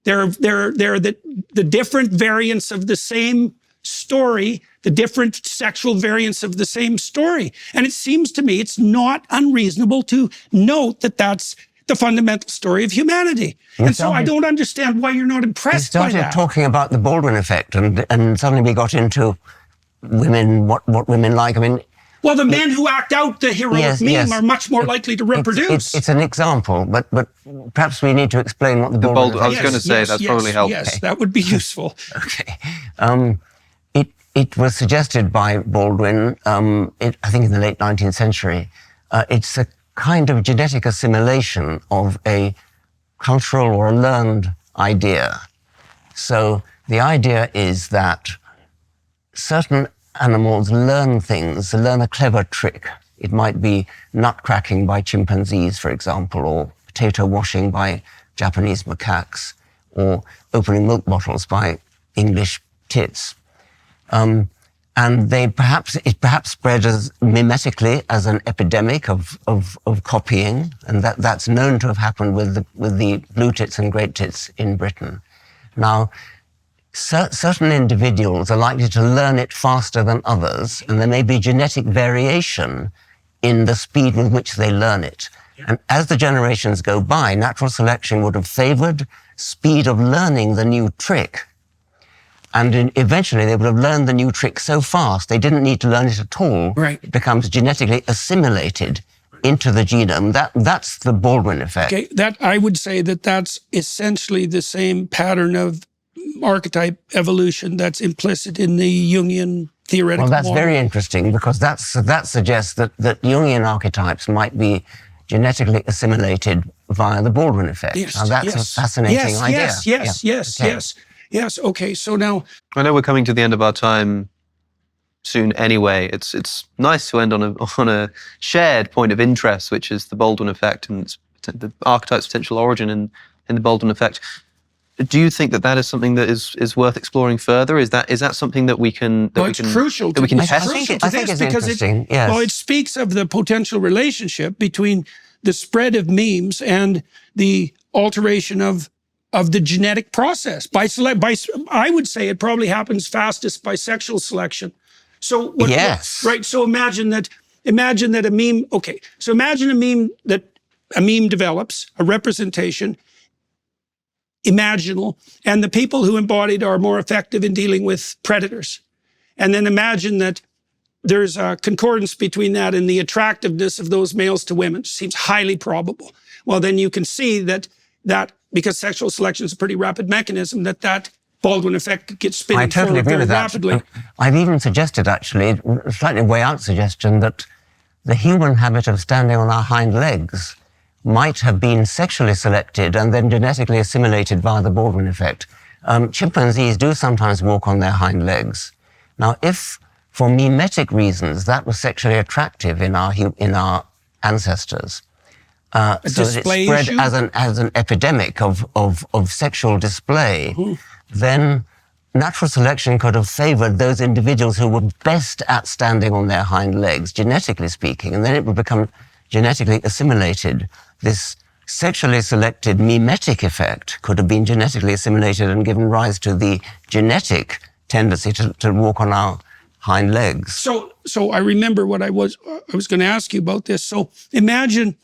They're the different variants of the same story, the different sexual variants of the same story. And it seems to me it's not unreasonable to note that that's the fundamental story of humanity. And so I don't understand why you're not impressed by that. We started talking about the Baldwin effect, and suddenly we got into women, what women like. I mean, well, the men who act out the heroic meme are much more likely to reproduce. It's an example, but perhaps we need to explain what the Baldwin effect is. I was going to say that's probably helpful. Yes, that would be useful. Okay. It was suggested by Baldwin, I think in the late 19th century. It's a kind of genetic assimilation of a cultural or a learned idea. So the idea is that certain animals learn things, learn a clever trick. It might be nut cracking by chimpanzees, for example, or potato washing by Japanese macaques, or opening milk bottles by English tits. And it perhaps spread as mimetically as an epidemic of copying, and that's known to have happened with the blue tits and great tits in Britain. Now, certain individuals are likely to learn it faster than others, and there may be genetic variation in the speed with which they learn it. And as the generations go by, natural selection would have favored speed of learning the new trick. And eventually they would have learned the new trick so fast, they didn't need to learn it at all. Right. It becomes genetically assimilated into the genome. That's the Baldwin effect. Okay, that I would say that's essentially the same pattern of archetype evolution that's implicit in the Jungian theoretical Well, that's model. very interesting, because that suggests that Jungian archetypes might be genetically assimilated via the Baldwin effect. Yes, Now, that's a fascinating idea. Yes. Okay, so now I know we're coming to the end of our time soon anyway. It's nice to end on a shared point of interest, which is the Baldwin effect and the archetype's potential origin in the Baldwin effect. Do you think that is something that is worth exploring further? Is that something that we can crucial that we can to, test? I think it's interesting. Yes. Well, it speaks of the potential relationship between the spread of memes and the alteration of the genetic process. I would say it probably happens fastest by sexual selection. So yes. Right. So imagine that a meme. Okay. So imagine a meme develops a representation, imaginal, and the people who embodied are more effective in dealing with predators. And then imagine that there's a concordance between that and the attractiveness of those males to women. Seems highly probable. Well, then you can see that because sexual selection is a pretty rapid mechanism, that Baldwin effect gets spinning I totally forward agree very with that. rapidly. I've even suggested, actually, a slightly way out suggestion, that the human habit of standing on our hind legs might have been sexually selected and then genetically assimilated via the Baldwin effect. Chimpanzees do sometimes walk on their hind legs. Now, if for mimetic reasons that was sexually attractive in our ancestors, so that it display spread issue? as an epidemic of sexual display, then natural selection could have favored those individuals who were best at standing on their hind legs, genetically speaking, and then it would become genetically assimilated. This sexually selected mimetic effect could have been genetically assimilated and given rise to the genetic tendency to walk on our hind legs. So I remember what I was going to ask you about this. So imagine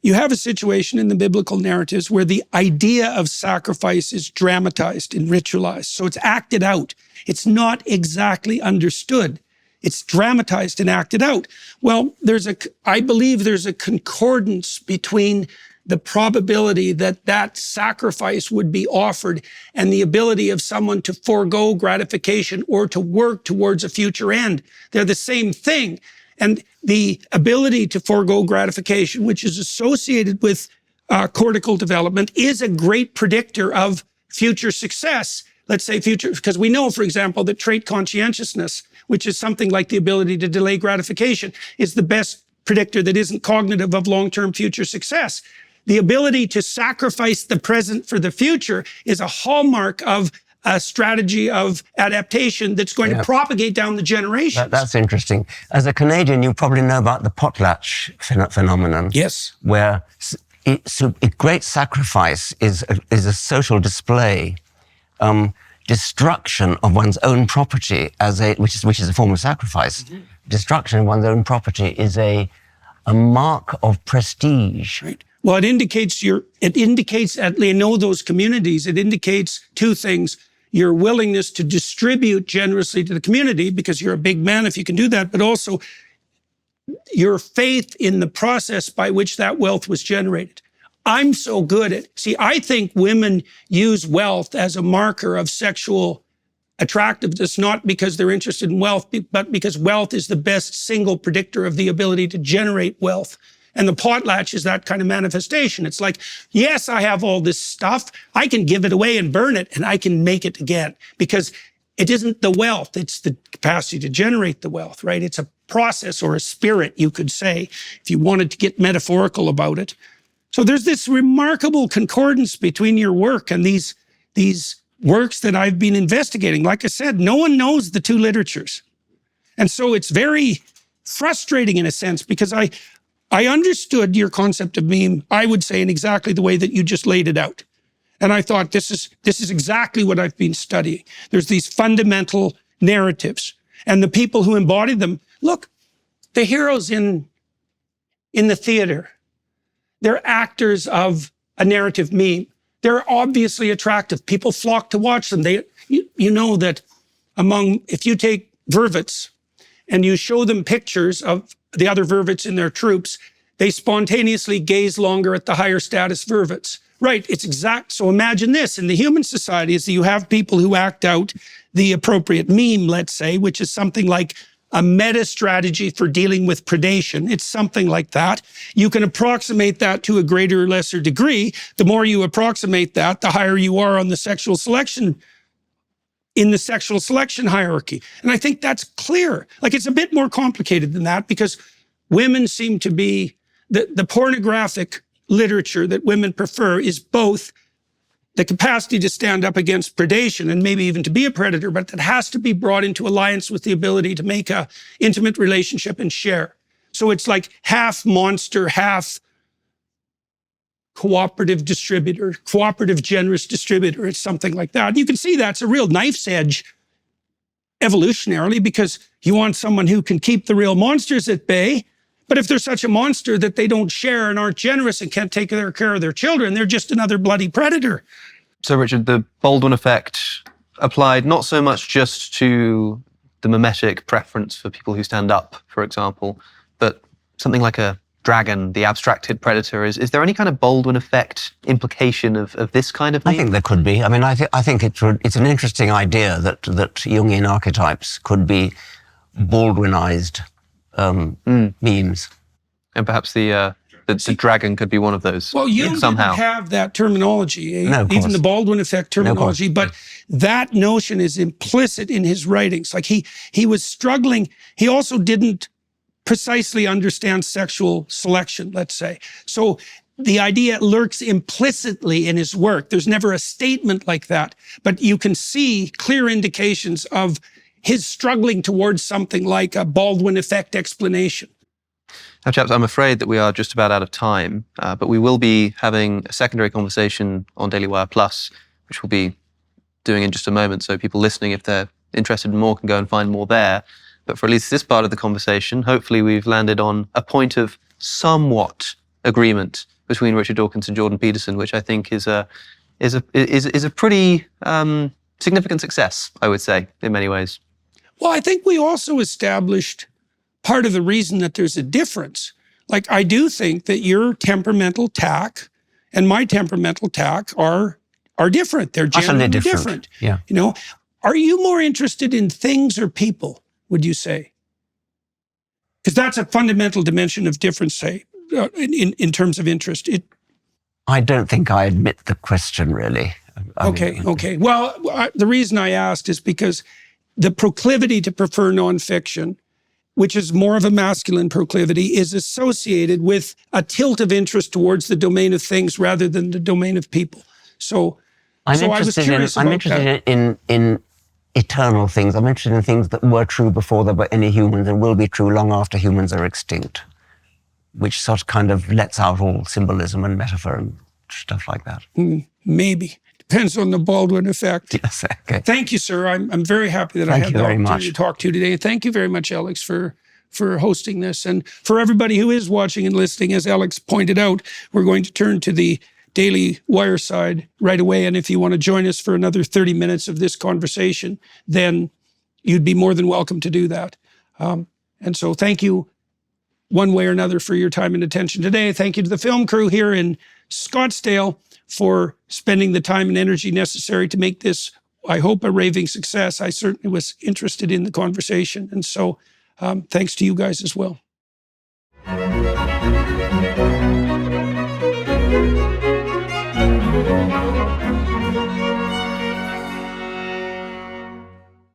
you have a situation in the biblical narratives where the idea of sacrifice is dramatized and ritualized. So it's acted out. It's not exactly understood. It's dramatized and acted out. Well, I believe there's a concordance between the probability that that sacrifice would be offered and the ability of someone to forego gratification or to work towards a future end. They're the same thing. And the ability to forego gratification, which is associated with cortical development, is a great predictor of future success. Let's say future, because we know, for example, that trait conscientiousness, which is something like the ability to delay gratification, is the best predictor that isn't cognitive of long-term future success. The ability to sacrifice the present for the future is a hallmark of a strategy of adaptation that's going to propagate down the generations. That's interesting. As a Canadian, you probably know about the potlatch phenomenon. Yes. Where a great sacrifice is a social display, destruction of one's own property which is a form of sacrifice. Mm-hmm. Destruction of one's own property is a mark of prestige. Right. Well, it indicates I know those communities, it indicates two things. Your willingness to distribute generously to the community because you're a big man if you can do that, but also your faith in the process by which that wealth was generated. I'm so good at, I think women use wealth as a marker of sexual attractiveness, not because they're interested in wealth, but because wealth is the best single predictor of the ability to generate wealth. And the potlatch is that kind of manifestation. It's like, yes, I have all this stuff. I can give it away and burn it, and I can make it again. Because it isn't the wealth, it's the capacity to generate the wealth, right? It's a process or a spirit, you could say, if you wanted to get metaphorical about it. So there's this remarkable concordance between your work and these works that I've been investigating. Like I said, no one knows the two literatures. And so it's very frustrating in a sense because I understood your concept of meme, I would say, in exactly the way that you just laid it out. And I thought, this is exactly what I've been studying. There's these fundamental narratives. And the people who embody them, look, the heroes in the theater, they're actors of a narrative meme. They're obviously attractive. People flock to watch them. You know that if you take vervets and you show them pictures of the other vervets in their troops, they spontaneously gaze longer at the higher status vervets. Right, it's exact. So imagine this, in the human society is that you have people who act out the appropriate meme, let's say, which is something like a meta strategy for dealing with predation. It's something like that. You can approximate that to a greater or lesser degree. The more you approximate that, the higher you are on the sexual selection hierarchy. And I think that's clear. Like, it's a bit more complicated than that because women seem to be, the pornographic literature that women prefer is both the capacity to stand up against predation and maybe even to be a predator, but that has to be brought into alliance with the ability to make a intimate relationship and share. So it's like half monster, half cooperative generous distributor. It's something like that. You can see that's a real knife's edge evolutionarily because you want someone who can keep the real monsters at bay. But if they're such a monster that they don't share and aren't generous and can't take care of their children, they're just another bloody predator. So, Richard, the Baldwin effect applied not so much just to the mimetic preference for people who stand up, for example, but something like a dragon, the abstracted predator. Is there any kind of Baldwin effect implication of this kind of meme? I think there could be. I mean, I think it's an interesting idea that Jungian archetypes could be Baldwinized memes. And perhaps the dragon could be one of those. Well, you somehow didn't have that terminology, eh? No, of Even course. the Baldwin effect terminology, but that notion is implicit in his writings. Like he was struggling. He also didn't precisely understand sexual selection, let's say. So the idea lurks implicitly in his work. There's never a statement like that, but you can see clear indications of his struggling towards something like a Baldwin effect explanation. Now, chaps, I'm afraid that we are just about out of time, but we will be having a secondary conversation on Daily Wire Plus, which we'll be doing in just a moment. So people listening, if they're interested in more, can go and find more there. But for at least this part of the conversation, hopefully we've landed on a point of somewhat agreement between Richard Dawkins and Jordan Peterson, which I think is a pretty significant success, I would say, in many ways. Well, I think we also established part of the reason that there's a difference. Like, I do think that your temperamental tack and my temperamental tack are different. They're generally different. Yeah. You know, are you more interested in things or people, would you say? Because that's a fundamental dimension of difference, say, in terms of interest. I don't think I admit the question, really. Okay. Well, the reason I asked is because the proclivity to prefer nonfiction, which is more of a masculine proclivity, is associated with a tilt of interest towards the domain of things rather than the domain of people. So I was curious about that. in eternal things. I'm interested in things that were true before there were any humans and will be true long after humans are extinct, which sort of kind of lets out all symbolism and metaphor and stuff like that. Maybe. Depends on the Baldwin effect. Yes, okay. Thank you, sir. I'm very happy that I had the opportunity to talk to you today. And thank you very much, Alex, for hosting this. And for everybody who is watching and listening, as Alex pointed out, we're going to turn to the Daily Wire side right away. And if you want to join us for another 30 minutes of this conversation, then you'd be more than welcome to do that. And so thank you one way or another for your time and attention today. Thank you to the film crew here in Scottsdale for spending the time and energy necessary to make this, I hope, a raving success. I certainly was interested in the conversation. And so thanks to you guys as well.